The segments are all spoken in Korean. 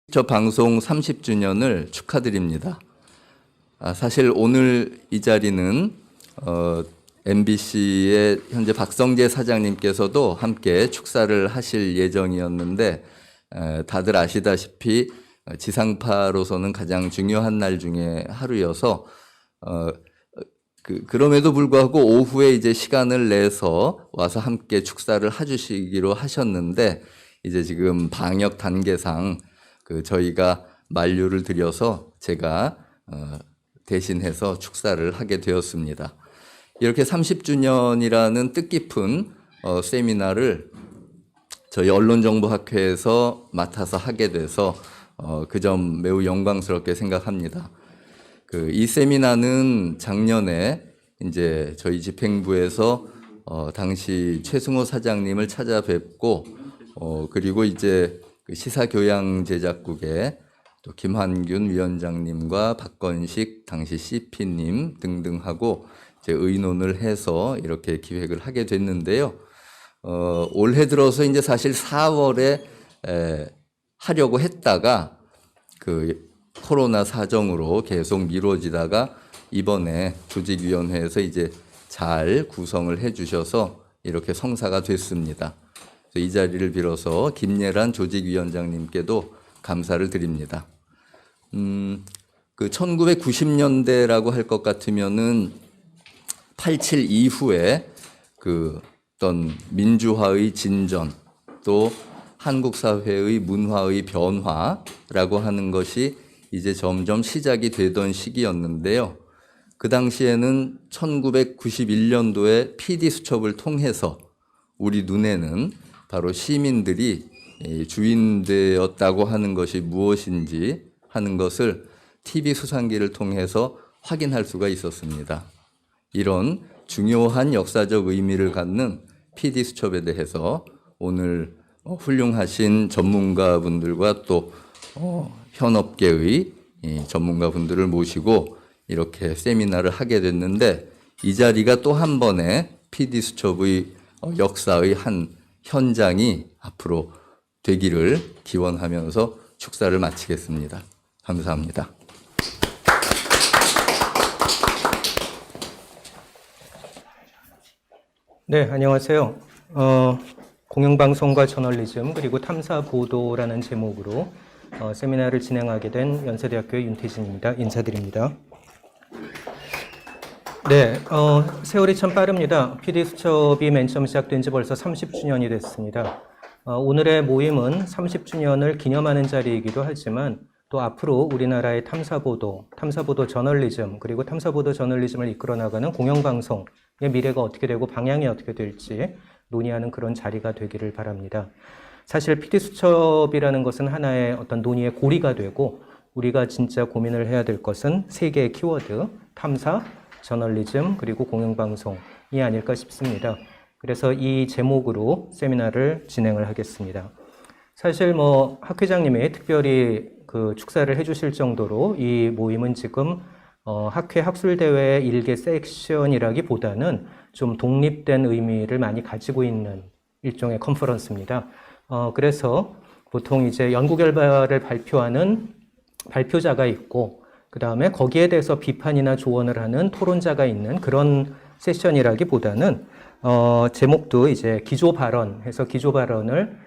저 방송 30주년을 축하드립니다. 사실 오늘 이 자리는 MBC의 현재 박성재 사장님께서도 함께 축사를 하실 예정이었는데 다들 아시다시피 지상파로서는 가장 중요한 날 중에 하루여서 그럼에도 불구하고 오후에 이제 시간을 내서 와서 함께 축사를 해주시기로 하셨는데 이제 지금 방역 단계상 저희가 만류를 드려서 제가 대신해서 축사를 하게 되었습니다. 이렇게 30주년이라는 뜻깊은 세미나를 저희 언론정보학회에서 맡아서 하게 돼서 그 점 매우 영광스럽게 생각합니다. 이 세미나는 작년에 이제 저희 집행부에서 당시 최승호 사장님을 찾아뵙고 그리고 이제 시사교양제작국의 또 김환균 위원장님과 박건식 당시 CP님 등등하고 이제 의논을 해서 이렇게 기획을 하게 됐는데요. 올해 들어서 이제 사실 4월에 하려고 했다가 코로나 사정으로 계속 미뤄지다가 이번에 조직위원회에서 이제 잘 구성을 해주셔서 이렇게 성사가 됐습니다. 이 자리를 빌어서 김예란 조직위원장님께도 감사를 드립니다. 1990년대라고 할 것 같으면은 87 이후에 어떤 민주화의 진전 또 한국 사회의 문화의 변화라고 하는 것이 이제 점점 시작이 되던 시기였는데요. 그 당시에는 1991년도에 PD수첩을 통해서 우리 눈에는 바로 시민들이 주인되었다고 하는 것이 무엇인지 하는 것을 TV 수상기를 통해서 확인할 수가 있었습니다. 이런 중요한 역사적 의미를 갖는 PD수첩에 대해서 오늘 훌륭하신 전문가분들과 또 현업계의 전문가분들을 모시고 이렇게 세미나를 하게 됐는데 이 자리가 또 한 번의 PD수첩의 역사의 한 현장이 앞으로 되기를 기원하면서 축사를 마치겠습니다. 감사합니다. 네, 안녕하세요. 공영방송과 저널리즘 그리고 탐사보도라는 제목으로 세미나를 진행하게 된 연세대학교의 윤태진입니다. 인사드립니다. 네, 세월이 참 빠릅니다. PD수첩이 맨 처음 시작된 지 벌써 30주년이 됐습니다. 오늘의 모임은 30주년을 기념하는 자리이기도 하지만 또 앞으로 우리나라의 탐사보도 저널리즘 그리고 탐사보도 저널리즘을 이끌어 나가는 공영방송의 미래가 어떻게 되고 방향이 어떻게 될지 논의하는 그런 자리가 되기를 바랍니다. 사실 PD수첩이라는 것은 하나의 어떤 논의의 고리가 되고 우리가 진짜 고민을 해야 될 것은 세 개의 키워드, 탐사, 저널리즘 그리고 공영방송이 아닐까 싶습니다. 그래서 이 제목으로 세미나를 진행을 하겠습니다. 사실 학 회장님이 특별히 축사를 해주실 정도로 이 모임은 지금 학회 학술대회 일개 섹션이라기보다는 좀 독립된 의미를 많이 가지고 있는 일종의 컨퍼런스입니다. 그래서 보통 이제 연구 결과를 발표하는 발표자가 있고 그 다음에 거기에 대해서 비판이나 조언을 하는 토론자가 있는 그런 세션이라기보다는 제목도 이제 기조 발언 해서 기조 발언을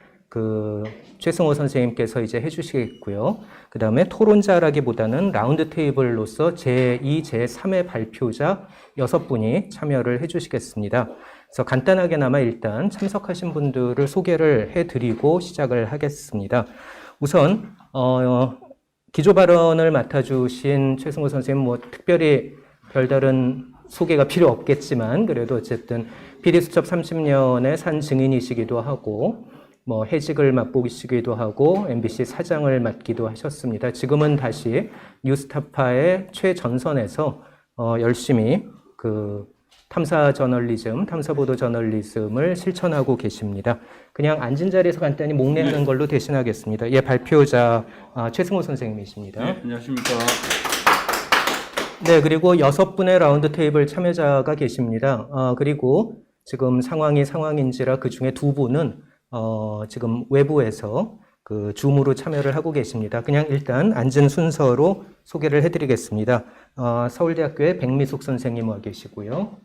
최승호 선생님께서 이제 해주시겠고요. 그 다음에 토론자라기보다는 라운드 테이블로서 제2, 제3의 발표자 6분이 참여를 해주시겠습니다. 그래서 간단하게나마 일단 참석하신 분들을 소개를 해드리고 시작을 하겠습니다. 우선 기조 발언을 맡아주신 최승호 선생님 특별히 별다른 소개가 필요 없겠지만 그래도 어쨌든 PD수첩 30년의 산 증인이시기도 하고 해직을 맛보시기도 하고 MBC 사장을 맡기도 하셨습니다. 지금은 다시 뉴스타파의 최전선에서 열심히 탐사 저널리즘, 탐사보도 저널리즘을 실천하고 계십니다. 그냥 앉은 자리에서 간단히 목례하는 걸로 대신하겠습니다. 발표자 최승호 선생님이십니다. 네, 안녕하십니까. 네, 그리고 6분의 라운드 테이블 참여자가 계십니다. 그리고 지금 상황인지라 그 중에 2분은 지금 외부에서 그 줌으로 참여를 하고 계십니다. 그냥 일단 앉은 순서로 소개를 해드리겠습니다. 서울대학교의 백미숙 선생님 와 계시고요.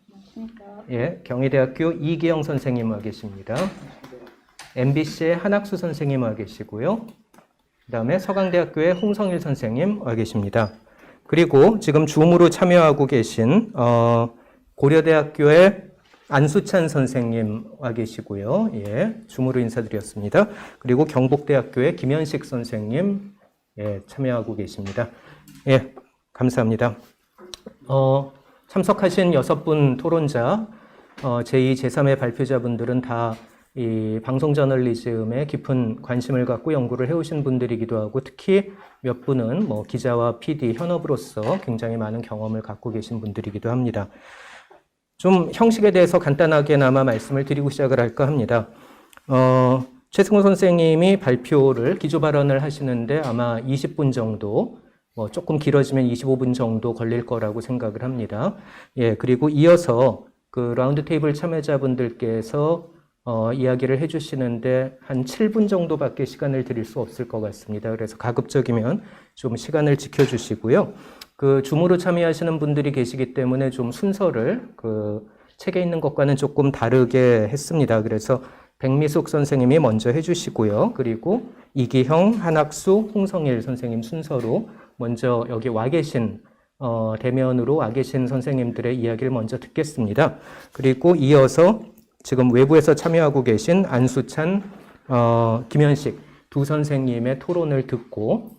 예, 경희대학교 이기영 선생님 와 계십니다. MBC의 한학수 선생님 와 계시고요. 그 다음에 서강대학교의 홍성일 선생님 와 계십니다. 그리고 지금 줌으로 참여하고 계신 고려대학교의 안수찬 선생님 와 계시고요. 예, 줌으로 인사드렸습니다. 그리고 경북대학교의 김현식 선생님 예, 참여하고 계십니다. 예, 감사합니다. 참석하신 6분 토론자, 제2, 제3의 발표자분들은 다 이 방송 저널리즘에 깊은 관심을 갖고 연구를 해오신 분들이기도 하고 특히 몇 분은 뭐 기자와 PD, 현업으로서 굉장히 많은 경험을 갖고 계신 분들이기도 합니다. 좀 형식에 대해서 간단하게나마 말씀을 드리고 시작을 할까 합니다. 최승호 선생님이 발표를 기조 발언을 하시는데 아마 20분 정도, 뭐 조금 길어지면 25분 정도 걸릴 거라고 생각을 합니다. 예, 그리고 이어서 그 라운드 테이블 참여자분들께서 이야기를 해주시는데 한 7분 정도밖에 시간을 드릴 수 없을 것 같습니다. 그래서 가급적이면 좀 시간을 지켜주시고요. 그 줌으로 참여하시는 분들이 계시기 때문에 좀 순서를 그 책에 있는 것과는 조금 다르게 했습니다. 그래서 백미숙 선생님이 먼저 해주시고요. 그리고 이기형, 한학수, 홍성일 선생님 순서로 먼저 여기 와 계신 대면으로 와 계신 선생님들의 이야기를 먼저 듣겠습니다. 그리고 이어서 지금 외부에서 참여하고 계신 안수찬, 김현식 두 선생님의 토론을 듣고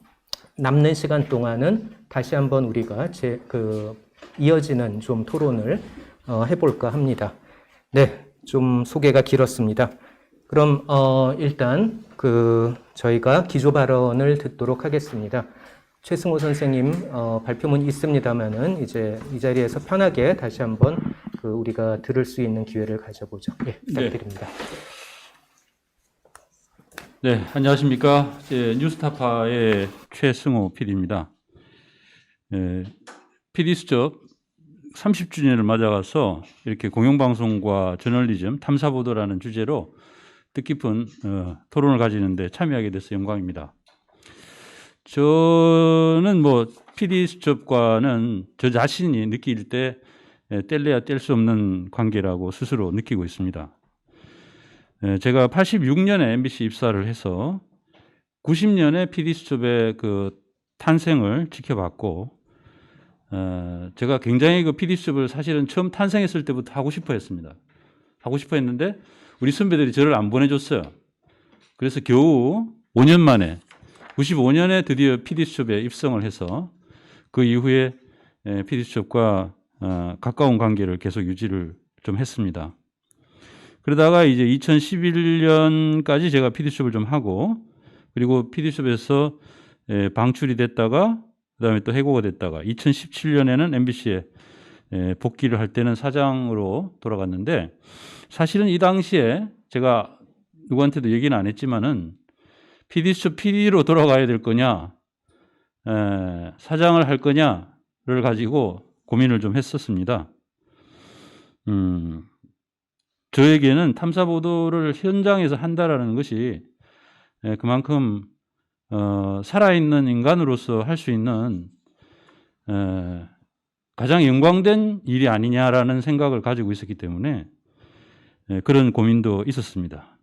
남는 시간 동안은 다시 한번 우리가 이어지는 좀 토론을 해볼까 합니다. 네, 좀 소개가 길었습니다. 그럼 일단 저희가 기조 발언을 듣도록 하겠습니다. 최승호 선생님 발표문 있습니다만은 이제 이 자리에서 편하게 다시 한번 우리가 들을 수 있는 기회를 가져보죠. 예, 부탁드립니다. 네, 안녕하십니까. 뉴스타파의 최승호 PD입니다. PD수첩 30주년을 맞아가서 이렇게 공영방송과 저널리즘, 탐사보도라는 주제로 뜻깊은 토론을 가지는데 참여하게 돼서 영광입니다. 저는 뭐 PD수첩과는 저 자신이 느낄 때 뗄래야 뗄 수 없는 관계라고 스스로 느끼고 있습니다. 제가 86년에 MBC 입사를 해서 90년에 PD수첩의 그 탄생을 지켜봤고, 제가 굉장히 그 PD수첩을 사실은 처음 탄생했을 때부터 하고 싶어 했습니다. 하고 싶어 했는데 우리 선배들이 저를 안 보내줬어요. 그래서 겨우 5년 만에 95년에 드디어 PD수첩에 입성을 해서 그 이후에 PD수첩과 가까운 관계를 계속 유지를 좀 했습니다. 그러다가 이제 2011년까지 제가 PD수첩을 좀 하고, 그리고 PD수첩에서 방출이 됐다가 그다음에 또 해고가 됐다가 2017년에는 MBC에 복귀를 할 때는 사장으로 돌아갔는데, 사실은 이 당시에 제가 누구한테도 얘기는 안 했지만은 PD수첩 PD로 돌아가야 될 거냐, 사장을 할 거냐를 가지고 고민을 좀 했었습니다. 저에게는 탐사보도를 현장에서 한다라는 것이 그만큼 살아있는 인간으로서 할 수 있는 가장 영광된 일이 아니냐라는 생각을 가지고 있었기 때문에 그런 고민도 있었습니다.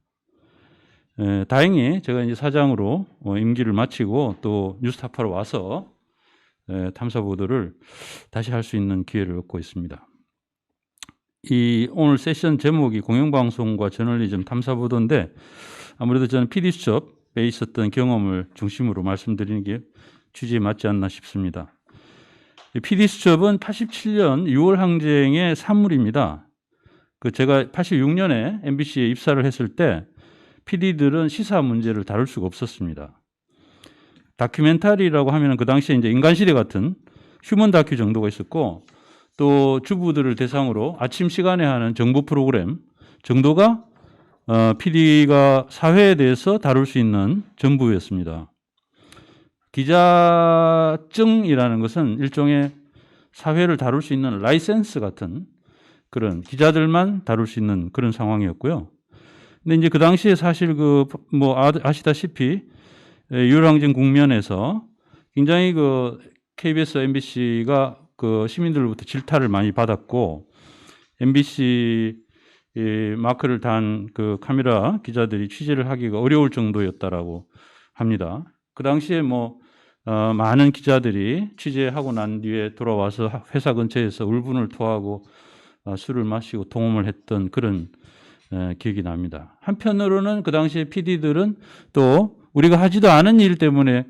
다행히 제가 이제 사장으로 임기를 마치고 또 뉴스타파로 와서 탐사보도를 다시 할 수 있는 기회를 얻고 있습니다. 이 오늘 세션 제목이 공영방송과 저널리즘 탐사보도인데, 아무래도 저는 PD수첩에 있었던 경험을 중심으로 말씀드리는 게 취지에 맞지 않나 싶습니다. PD수첩은 87년 6월 항쟁의 산물입니다. 제가 86년에 MBC에 입사를 했을 때 PD들은 시사 문제를 다룰 수가 없었습니다. 다큐멘터리라고 하면 그 당시에 이제 인간시대 같은 휴먼 다큐 정도가 있었고, 또 주부들을 대상으로 아침 시간에 하는 정보 프로그램 정도가 PD가 사회에 대해서 다룰 수 있는 전부였습니다. 기자증이라는 것은 일종의 사회를 다룰 수 있는 라이센스 같은 그런 기자들만 다룰 수 있는 그런 상황이었고요. 근데 이제 그 당시에 사실 아시다시피 유혈항쟁 국면에서 굉장히 그 KBS, MBC가 그 시민들로부터 질타를 많이 받았고 MBC 마크를 단 그 카메라 기자들이 취재를 하기가 어려울 정도였다라고 합니다. 그 당시에 뭐 많은 기자들이 취재하고 난 뒤에 돌아와서 회사 근처에서 울분을 토하고 술을 마시고 동험을 했던 그런 기억이 납니다. 한편으로는 그 당시에 PD들은 또 우리가 하지도 않은 일 때문에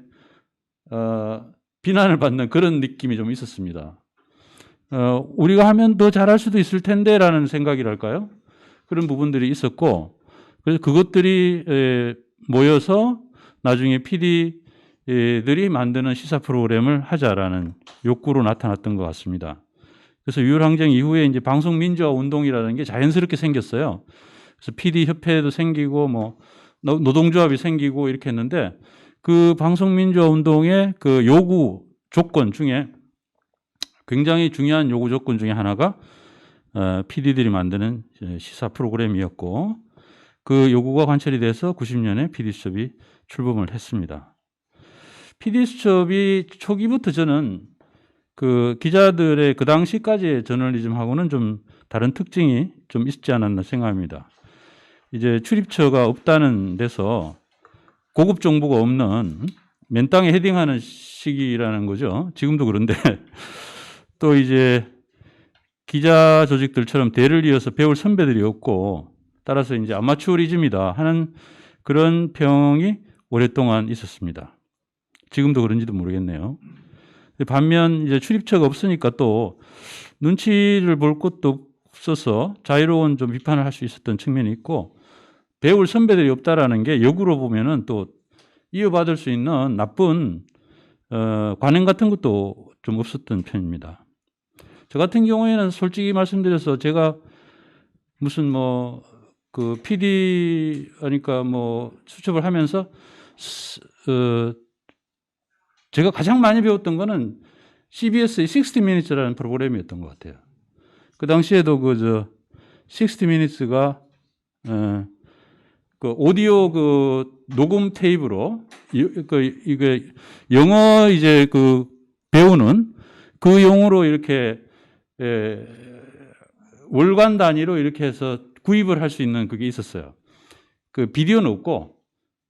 비난을 받는 그런 느낌이 좀 있었습니다. 우리가 하면 더 잘할 수도 있을 텐데라는 생각이랄까요? 그런 부분들이 있었고, 그래서 그것들이 모여서 나중에 PD들이 만드는 시사 프로그램을 하자라는 욕구로 나타났던 것 같습니다. 그래서 유혈항쟁 이후에 이제 방송 민주화 운동이라는 게 자연스럽게 생겼어요. 그래서 PD 협회도 생기고 뭐 노동조합이 생기고 이렇게 했는데 그 방송 민주화 운동의 그 요구 조건 중에 굉장히 중요한 요구 조건 중에 하나가 PD들이 만드는 시사 프로그램이었고 그 요구가 관철이 돼서 90년에 PD수첩이 출범을 했습니다. PD수첩이 초기부터 저는 그 기자들의 그 당시까지의 저널리즘하고는 좀 다른 특징이 좀 있지 않았나 생각합니다. 이제 출입처가 없다는 데서 고급 정보가 없는 맨땅에 헤딩하는 시기라는 거죠. 지금도 그런데 또 이제 기자 조직들처럼 대를 이어서 배울 선배들이 없고 따라서 이제 아마추어리즘이다 하는 그런 평이 오랫동안 있었습니다. 지금도 그런지도 모르겠네요. 반면 이제 출입처가 없으니까 또 눈치를 볼 것도 없어서 자유로운 좀 비판을 할 수 있었던 측면이 있고 배울 선배들이 없다라는 게 역으로 보면은 또 이어받을 수 있는 나쁜 관행 같은 것도 좀 없었던 편입니다. 저 같은 경우에는 솔직히 말씀드려서 제가 무슨 뭐 그 PD 하니까 뭐 수첩을 하면서 제가 가장 많이 배웠던 거는 CBS의 60 Minutes라는 프로그램이었던 것 같아요. 그 당시에도 그 60 Minutes가 그 오디오 그 녹음 테이프로 이게 영어 이제 그 배우는 그 용어로 이렇게 월간 단위로 이렇게 해서 구입을 할 수 있는 그게 있었어요. 그 비디오는 없고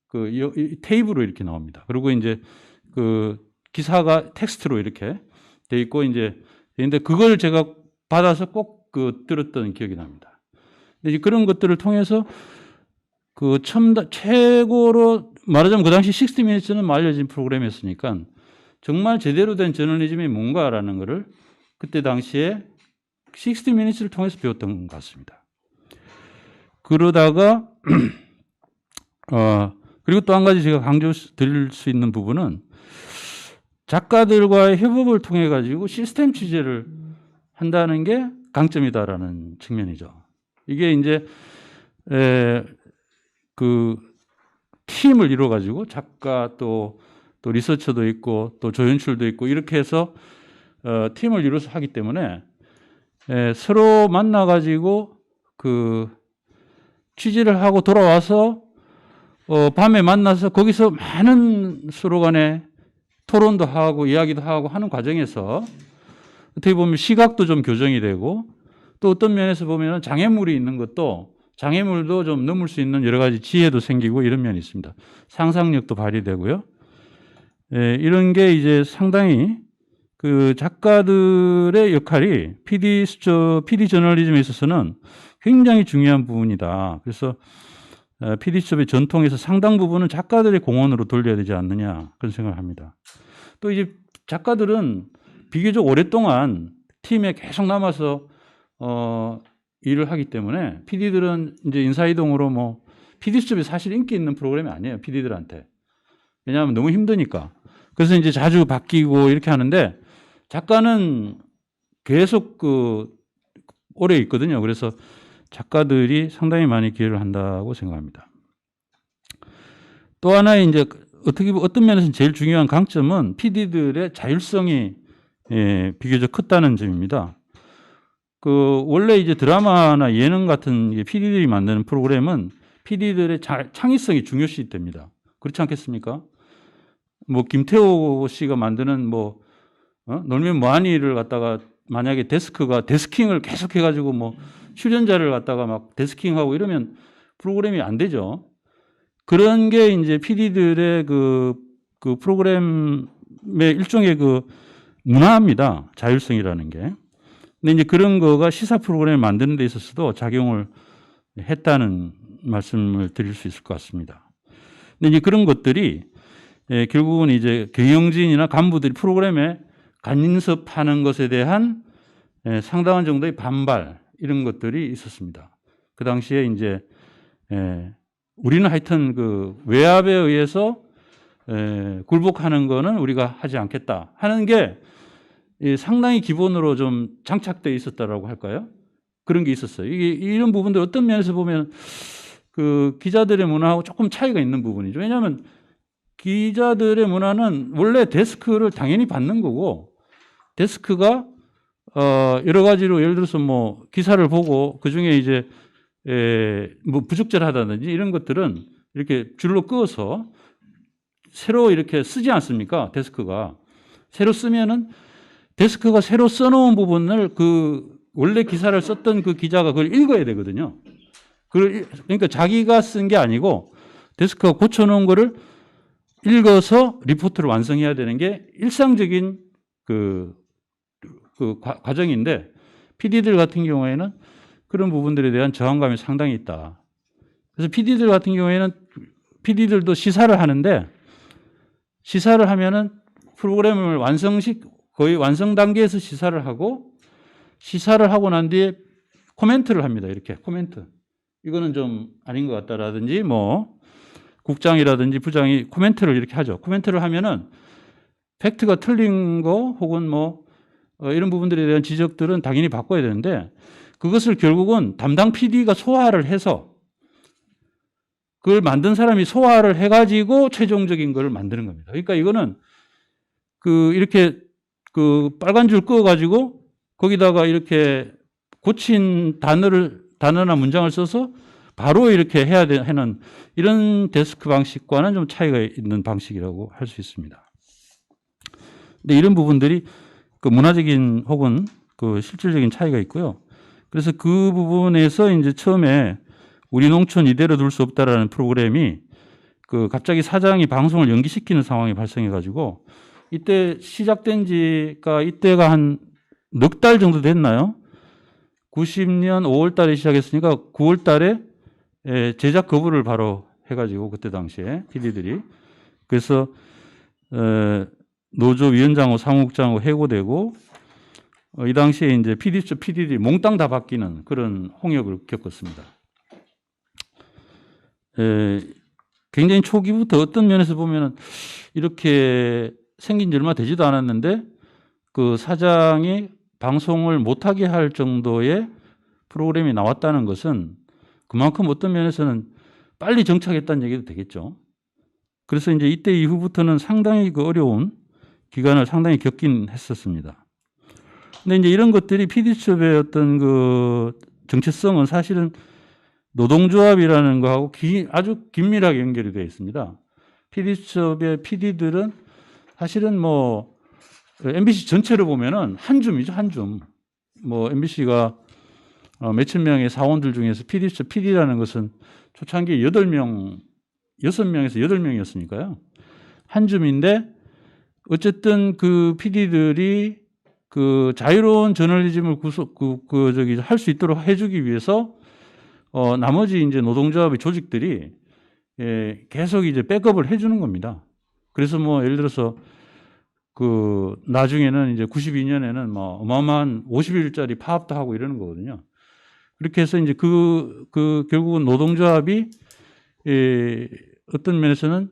그 테이프로 이렇게 나옵니다. 그리고 이제 그 기사가 텍스트로 이렇게 돼 있고 이제 근데 그걸 제가 받아서 꼭 그 들었던 기억이 납니다. 근데 그런 것들을 통해서 그 최고로 말하자면 그 당시 60 Minutes는 알려진 프로그램이었으니까 정말 제대로 된 저널리즘이 뭔가라는 것을 그때 당시에 60 Minutes를 통해서 배웠던 것 같습니다. 그러다가 그리고 또 한 가지 제가 강조드릴 수 있는 부분은 작가들과의 협업을 통해 가지고 시스템 취재를 한다는 게 강점이다라는 측면이죠. 이게 이제 그 팀을 이루어 가지고 작가 또 리서처도 있고 또 조연출도 있고 이렇게 해서 팀을 이루어서 하기 때문에 서로 만나 가지고 그 취재를 하고 돌아와서 밤에 만나서 거기서 많은 서로 간에 토론도 하고 이야기도 하고 하는 과정에서 어떻게 보면 시각도 좀 교정이 되고 또 어떤 면에서 보면 장애물이 있는 것도 장애물도 좀 넘을 수 있는 여러 가지 지혜도 생기고 이런 면이 있습니다. 상상력도 발휘되고요. 이런 게 이제 상당히 그 작가들의 역할이 PD 저널리즘에 있어서는 굉장히 중요한 부분이다. 그래서 PD수첩의 전통에서 상당 부분은 작가들의 공헌으로 돌려야 되지 않느냐 그런 생각을 합니다. 또 이제 작가들은 비교적 오랫동안 팀에 계속 남아서 일을 하기 때문에 PD들은 이제 인사이동으로 뭐 PD수첩이 사실 인기 있는 프로그램이 아니에요. PD들한테. 왜냐하면 너무 힘드니까. 그래서 이제 자주 바뀌고 이렇게 하는데 작가는 계속 오래 있거든요. 그래서 작가들이 상당히 많이 기여를 한다고 생각합니다. 또 하나의 이제 어떤 면에서는 제일 중요한 강점은 PD들의 자율성이 비교적 컸다는 점입니다. 원래 이제 드라마나 예능 같은 PD들이 만드는 프로그램은 PD들의 창의성이 중요시 됩니다. 그렇지 않겠습니까? 뭐 김태호 씨가 만드는 뭐 놀면 뭐하니를 갖다가 만약에 데스킹을 계속 해가지고 뭐 출연자를 갖다가 막 데스킹하고 이러면 프로그램이 안 되죠. 그런 게 이제 PD들의 그 프로그램의 일종의 그 문화입니다. 자율성이라는 게. 근데 이제 그런 거가 시사 프로그램을 만드는 데 있어서도 작용을 했다는 말씀을 드릴 수 있을 것 같습니다. 근데 이제 그런 것들이 결국은 이제 경영진이나 간부들이 프로그램에 간섭하는 것에 대한 상당한 정도의 반발 이런 것들이 있었습니다. 그 당시에 이제 우리는 하여튼 그 외압에 의해서 굴복하는 거는 우리가 하지 않겠다 하는 게 상당히 기본으로 좀 장착되어 있었다라고 할까요? 그런 게 있었어요. 이런 부분들 어떤 면에서 보면 그 기자들의 문화하고 조금 차이가 있는 부분이죠. 왜냐하면 기자들의 문화는 원래 데스크를 당연히 받는 거고, 데스크가 여러 가지로 예를 들어서 뭐 기사를 보고 그 중에 이제 뭐 부적절하다든지 이런 것들은 이렇게 줄로 그어서 새로 이렇게 쓰지 않습니까? 데스크가 새로 쓰면은 데스크가 새로 써놓은 부분을 그 원래 기사를 썼던 그 기자가 그걸 읽어야 되거든요. 그러니까 자기가 쓴 게 아니고 데스크가 고쳐놓은 거를 읽어서 리포트를 완성해야 되는 게 일상적인 그 과정인데, PD들 같은 경우에는 그런 부분들에 대한 저항감이 상당히 있다. 그래서 PD들 같은 경우에는 PD들도 시사를 하는데, 시사를 하면은 프로그램을 거의 완성 단계에서 시사를 하고, 시사를 하고 난 뒤에 코멘트를 합니다. 이렇게 코멘트. 이거는 좀 아닌 것 같다라든지 뭐 국장이라든지 부장이 코멘트를 이렇게 하죠. 코멘트를 하면은 팩트가 틀린 거 혹은 뭐 이런 부분들에 대한 지적들은 당연히 바꿔야 되는데, 그것을 결국은 담당 PD가 소화를 해서 그걸 만든 사람이 소화를 해가지고 최종적인 걸 만드는 겁니다. 그러니까 이거는 이렇게 빨간 줄 그어가지고 거기다가 이렇게 고친 단어나 문장을 써서 바로 이렇게 해야 하는 이런 데스크 방식과는 좀 차이가 있는 방식이라고 할 수 있습니다. 근데 이런 부분들이 그 문화적인 혹은 그 실질적인 차이가 있고요. 그래서 그 부분에서 이제 처음에 우리 농촌 이대로 둘 수 없다라는 프로그램이 갑자기 사장이 방송을 연기시키는 상황이 발생해가지고, 이때 시작된 지가 이때가 한 넉 달 정도 됐나요? 90년 5월 달에 시작했으니까 9월 달에 제작 거부를 바로 해가지고, 그때 당시에 PD들이. 그래서 노조 위원장하고 사무국장하고 해고되고, 이 당시에 이제 PD들이 몽땅 다 바뀌는 그런 홍역을 겪었습니다. 굉장히 초기부터 어떤 면에서 보면은 이렇게 생긴 지 얼마 되지도 않았는데 그 사장이 방송을 못하게 할 정도의 프로그램이 나왔다는 것은 그만큼 어떤 면에서는 빨리 정착했다는 얘기도 되겠죠. 그래서 이제 이때 이후부터는 상당히 어려운 기간을 상당히 겪긴 했었습니다. 근데 이제 이런 것들이 PD수첩의 어떤 정체성은 사실은 노동조합이라는 거하고 아주 긴밀하게 연결이 되어 있습니다. PD수첩의 PD들은 사실은 뭐 MBC 전체로 보면은 한 줌이죠, 한 줌. 뭐 MBC가 몇천 명의 사원들 중에서 PD수첩 PD라는 것은 초창기에 6명에서 8명이었으니까요. 한 줌인데, 어쨌든 그 PD들이 자유로운 저널리즘을 할 수 있도록 해주기 위해서 나머지 이제 노동조합의 조직들이 계속 이제 백업을 해주는 겁니다. 그래서 뭐 예를 들어서 나중에는 이제 92년에는 뭐 어마어마한 50일짜리 파업도 하고 이러는 거거든요. 그렇게 해서 이제 결국은 노동조합이 어떤 면에서는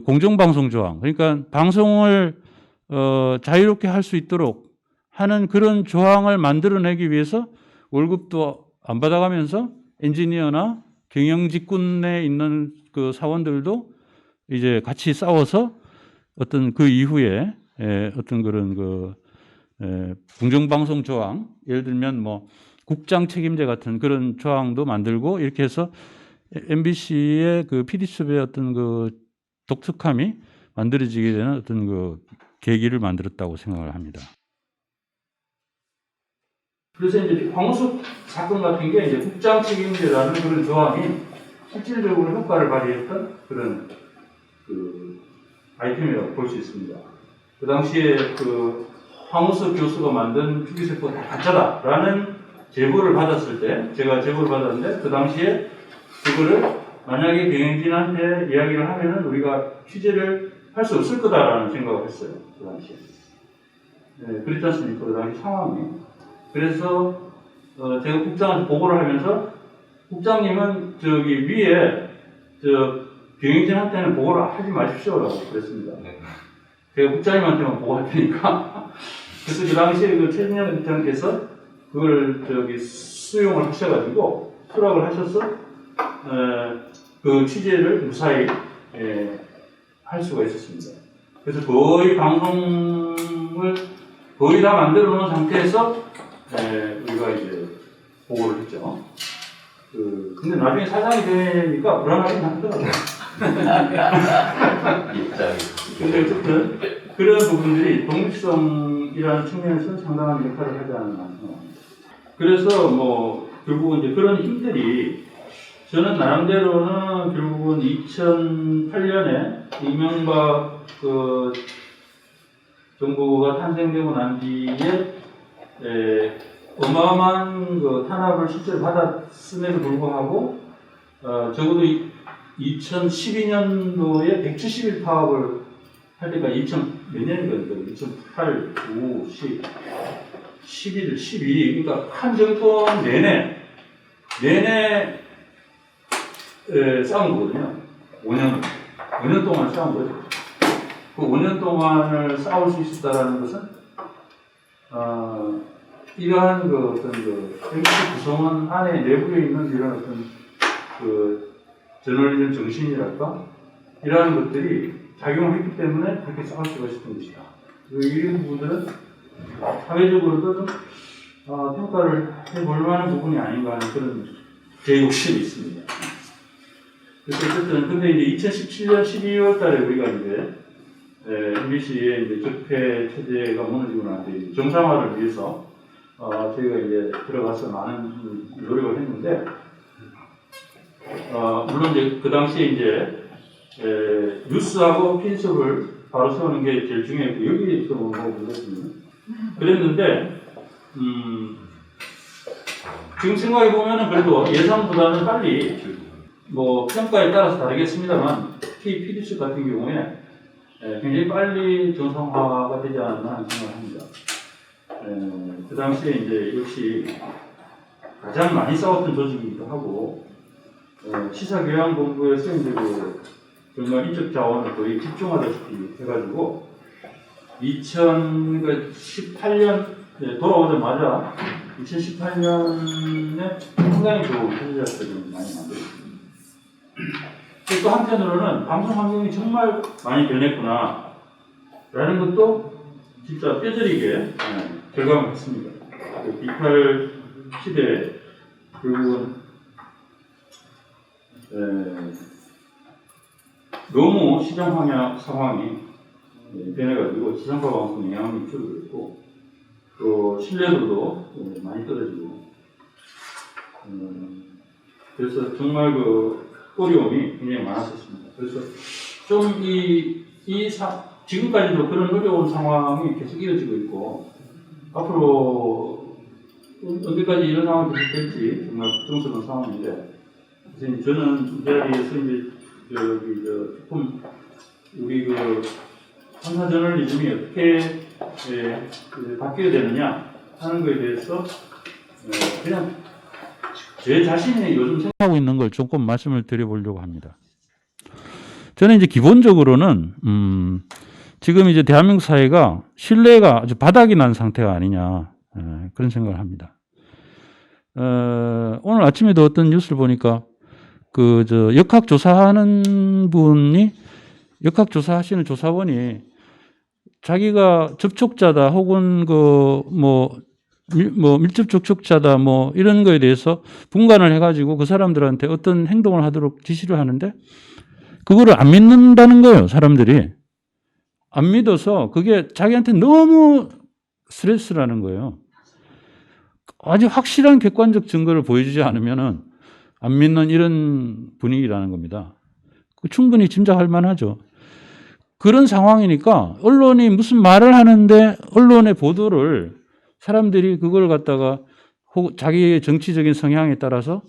공정방송 조항, 그러니까 방송을 자유롭게 할 수 있도록 하는 그런 조항을 만들어내기 위해서 월급도 안 받아가면서 엔지니어나 경영직군에 있는 그 사원들도 이제 같이 싸워서 어떤 그 이후에 어떤 그런 공정방송 조항, 예를 들면 뭐 국장 책임제 같은 그런 조항도 만들고, 이렇게 해서 MBC의 PD수첩의 어떤 독특함이 만들어지게 되는 어떤 그 계기를 만들었다고 생각을 합니다. 그래서 이제 황우석 사건 같은 게 이제 국장 책임제라는 그런 조항이 실질적으로 효과를 발휘했던 그런 그 아이템이라고 볼 수 있습니다. 그 당시에 그 황우석 교수가 만든 주기세포 다 가짜다라는 제보를 받았을 때, 제가 제보를 받았는데 그 당시에 그거를 만약에 경영진한테 이야기를 하면은 우리가 취재를 할 수 없을 거다라는 생각을 했어요. 그 당시에. 네, 그렇지 않습니까? 그 당시 상황이. 그래서 제가 국장한테 보고를 하면서 국장님은 저기 위에 저 경영진한테는 보고를 하지 마십시오라고 그랬습니다. 제가 국장님한테만 보고할 테니까. 그래서 그 당시에 그 최진영 국장께서 그걸 저기 수용을 하셔가지고 수락을 하셔서 그 취재를 무사히 할 수가 있었습니다. 그래서 거의 방송을 거의 다 만들어 놓은 상태에서 우리가 이제 보고를 했죠. 근데 나중에 사장이 되니까 불안하긴 하더라고요. 근데 어쨌든 그런 부분들이 독립성이라는 측면에서 상당한 역할을 하지 않았나 생각합니다. 그래서 뭐 결국은 이제 그런 힘들이 저는 나름대로는 결국은 2008년에 이명박 그 정부가 탄생되고 난 뒤에 어마어마한 그 탄압을 실제로 받았음에도 불구하고 적어도 2012년도에 170일 파업을 할 때까지 몇 년이거든요. 2008, 9, 10, 11, 12. 그러니까 한 정권 내내 싸운 거거든요. 5년 동안 싸운 거죠. 그 5년 동안을 싸울 수 있었다라는 것은 이러한 그 어떤 그 MBC 구성원 안에 내부에 있는 이런 어떤 그 저널리즘 정신이랄까 이러한 것들이 작용했기 때문에 그렇게 싸울 수가 있었던 것이다. 이런 부분들은 사회적으로도 좀 평가를 해볼 만한 부분이 아닌가 하는 그런 제 욕심이 있습니다. 그래서 어쨌든 근데 이제 2017년 12월 달에 우리가 이제 MBC의 이제 적폐 체제가 무너지고 난 뒤에 정상화를 위해서 저희가 이제 들어가서 많은 노력을 했는데 물론 이제 그 당시에 이제 뉴스하고 피디수업을 바로 세우는 게 제일 중요했고 여기에서 뭐 그랬거든요. 그랬는데 지금 생각해 보면은 그래도 예상보다는 빨리 뭐 평가에 따라서 다르겠습니다만 피디수 같은 경우에 굉장히 빨리 정상화가 되지 않았나 하는 생각을 합니다. 그 당시에 이제 역시 가장 많이 싸웠던 조직이기도 하고 시사교양본부에서 이제 그 정말 인적 자원을 거의 집중하다시피 해가지고 2018년 돌아오자마자 2018년에 상당히 좋은 편집자들을 많이 만들었습니다. 또 한편으로는 방송 환경이 정말 많이 변했구나 라는 것도 진짜 뼈저리게 결감을 했습니다. 디지털 시대에 결국은 너무 시장 황약 상황이 변해가지고 지상파 방송 영향이 줄어들고 또 신뢰도도 많이 떨어지고 그래서 정말 그 어려움이 굉장히 많았었습니다. 그래서 좀 지금까지도 그런 어려운 상황이 계속 이어지고 있고 앞으로 언제까지 이런 상황이 계속될지 정말 걱정스러운 상황인데 그래서 저는 이 자리에서 이제 조금 우리 그 탐사 저널리즘이 어떻게 바뀌어야 되느냐 하는 것에 대해서 그냥 제 자신이 요즘 생각하고 있는 걸 조금 말씀을 드려보려고 합니다. 저는 이제 기본적으로는 지금 이제 대한민국 사회가 신뢰가 아주 바닥이 난 상태가 아니냐 그런 생각을 합니다. 오늘 아침에도 어떤 뉴스를 보니까 역학조사하는 분이 역학조사하시는 조사원이 자기가 접촉자다 혹은 밀접 접촉자다 이런 거에 대해서 분간을 해가지고 그 사람들한테 어떤 행동을 하도록 지시를 하는데 그거를 안 믿는다는 거예요, 사람들이. 안 믿어서 그게 자기한테 너무 스트레스라는 거예요. 아주 확실한 객관적 증거를 보여주지 않으면은 안 믿는 이런 분위기라는 겁니다. 충분히 짐작할 만하죠. 그런 상황이니까 언론이 무슨 말을 하는데 언론의 보도를 사람들이 그걸 갖다가 자기의 정치적인 성향에 따라서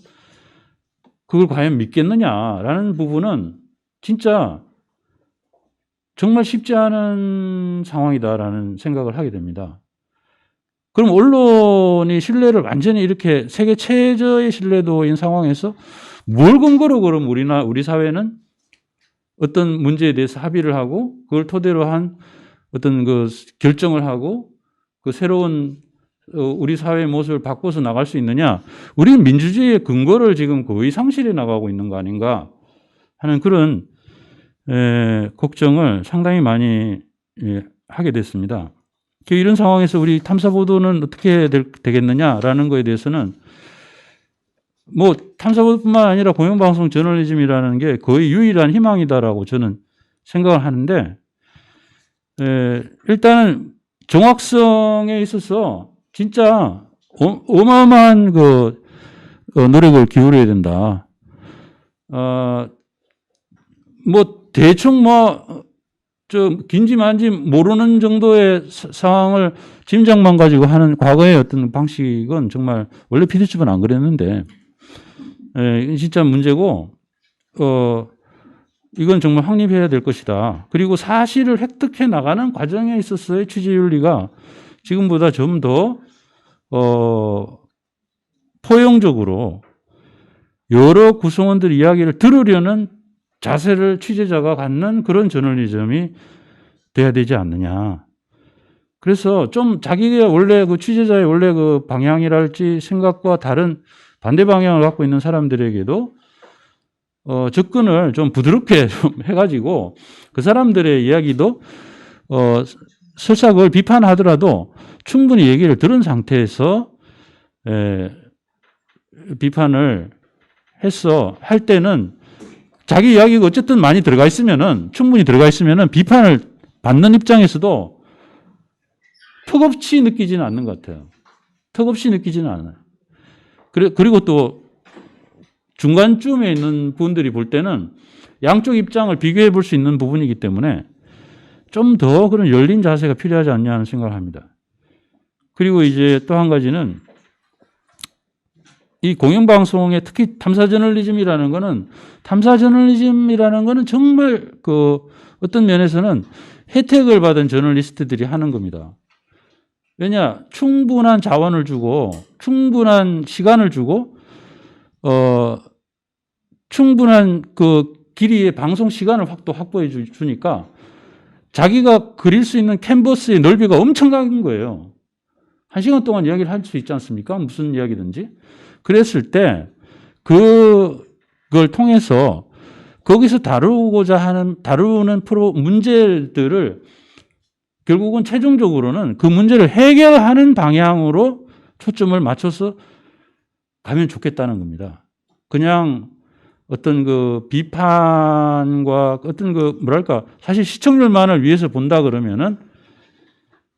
그걸 과연 믿겠느냐라는 부분은 진짜 정말 쉽지 않은 상황이다라는 생각을 하게 됩니다. 그럼 언론이 신뢰를 완전히 이렇게 세계 최저의 신뢰도인 상황에서 뭘 근거로 그럼 우리 사회는 어떤 문제에 대해서 합의를 하고 그걸 토대로 한 어떤 그 결정을 하고 그 새로운 우리 사회의 모습을 바꿔서 나갈 수 있느냐? 우리는 민주주의의 근거를 지금 거의 상실해 나가고 있는 거 아닌가 하는 그런 걱정을 상당히 많이 하게 됐습니다. 이런 상황에서 우리 탐사보도는 어떻게 되겠느냐라는 거에 대해서는 뭐 탐사보도뿐만 아니라 공영방송 저널리즘이라는 게 거의 유일한 희망이다라고 저는 생각을 하는데 일단은 정확성에 있어서 진짜 어마어마한 그 노력을 기울여야 된다. 뭐 대충 좀 긴지만지 모르는 정도의 상황을 짐작만 가지고 하는 과거의 어떤 방식은 정말 원래 PD수첩은 안 그랬는데 진짜 문제고 이건 정말 확립해야 될 것이다. 그리고 사실을 획득해 나가는 과정에 있어서의 취재윤리가 지금보다 좀 더 포용적으로 여러 구성원들 이야기를 들으려는 자세를 취재자가 갖는 그런 저널리즘이 돼야 되지 않느냐. 그래서 좀 자기가 원래 그 취재자의 원래 그 방향이랄지 생각과 다른 반대 방향을 갖고 있는 사람들에게도 접근을 좀 부드럽게 좀 해가지고 그 사람들의 이야기도 설사 그걸 비판하더라도 충분히 얘기를 들은 상태에서 비판을 해서 할 때는 자기 이야기가 어쨌든 많이 들어가 있으면은 충분히 들어가 있으면은 비판을 받는 입장에서도 턱없이 느끼지는 않는 것 같아요. 턱없이 느끼지는 않아요. 그리고 또 중간쯤에 있는 분들이 볼 때는 양쪽 입장을 비교해 볼 수 있는 부분이기 때문에 좀 더 그런 열린 자세가 필요하지 않냐 하는 생각을 합니다. 그리고 이제 또 한 가지는 이 공영방송의 특히 탐사저널리즘이라는 거는 정말 그 어떤 면에서는 혜택을 받은 저널리스트들이 하는 겁니다. 왜냐? 충분한 자원을 주고 충분한 시간을 주고 충분한 그 길이의 방송 시간을 또 확보해 주니까 자기가 그릴 수 있는 캔버스의 넓이가 엄청난 거예요. 1시간 동안 이야기를 할 수 있지 않습니까? 무슨 이야기든지. 그랬을 때 그걸 통해서 거기서 다루는 문제들을 결국은 최종적으로는 그 문제를 해결하는 방향으로 초점을 맞춰서 가면 좋겠다는 겁니다. 그냥 어떤 그 비판과 어떤 그 사실 시청률만을 위해서 본다 그러면은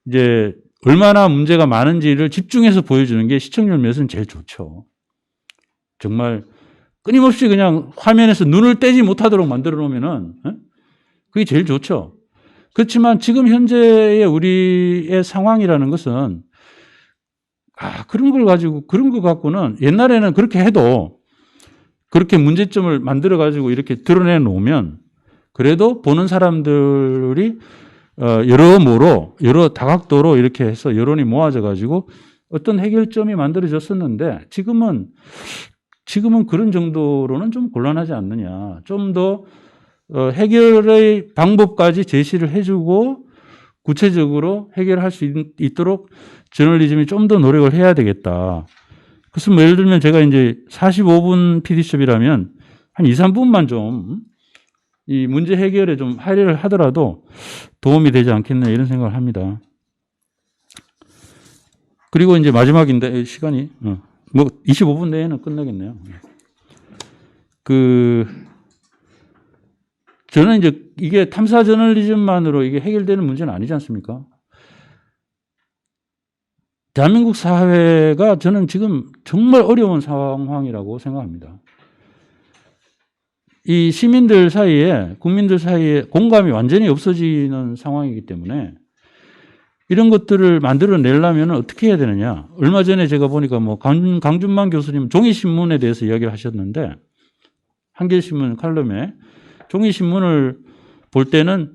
이제 얼마나 문제가 많은지를 집중해서 보여주는 게 시청률 면에서는 제일 좋죠. 정말 끊임없이 그냥 화면에서 눈을 떼지 못하도록 만들어 놓으면은 그게 제일 좋죠. 그렇지만 지금 현재의 우리의 상황이라는 것은 그런 거 갖고는 옛날에는 그렇게 해도 그렇게 문제점을 만들어 가지고 이렇게 드러내 놓으면 그래도 보는 사람들이 여러 다각도로 이렇게 해서 여론이 모아져 가지고 어떤 해결점이 만들어졌었는데 지금은 그런 정도로는 좀 곤란하지 않느냐. 좀 더 해결의 방법까지 제시를 해주고 구체적으로 해결할 수 있도록 저널리즘이 좀 더 노력을 해야 되겠다. 그래서 예를 들면 제가 이제 45분 PD수첩이라면 한 2, 3분만 좀 이 문제 해결에 좀 할애를 하더라도 도움이 되지 않겠나 이런 생각을 합니다. 그리고 이제 마지막인데 시간이 뭐 25분 내에는 끝나겠네요. 저는 이제 이게 탐사 저널리즘만으로 이게 해결되는 문제는 아니지 않습니까? 대한민국 사회가 저는 지금 정말 어려운 상황이라고 생각합니다. 이 시민들 사이에, 국민들 사이에 공감이 완전히 없어지는 상황이기 때문에 이런 것들을 만들어내려면 어떻게 해야 되느냐. 얼마 전에 제가 보니까 뭐 강준만 교수님 종이신문에 대해서 이야기를 하셨는데, 한겨레신문 칼럼에 종이신문을 볼 때는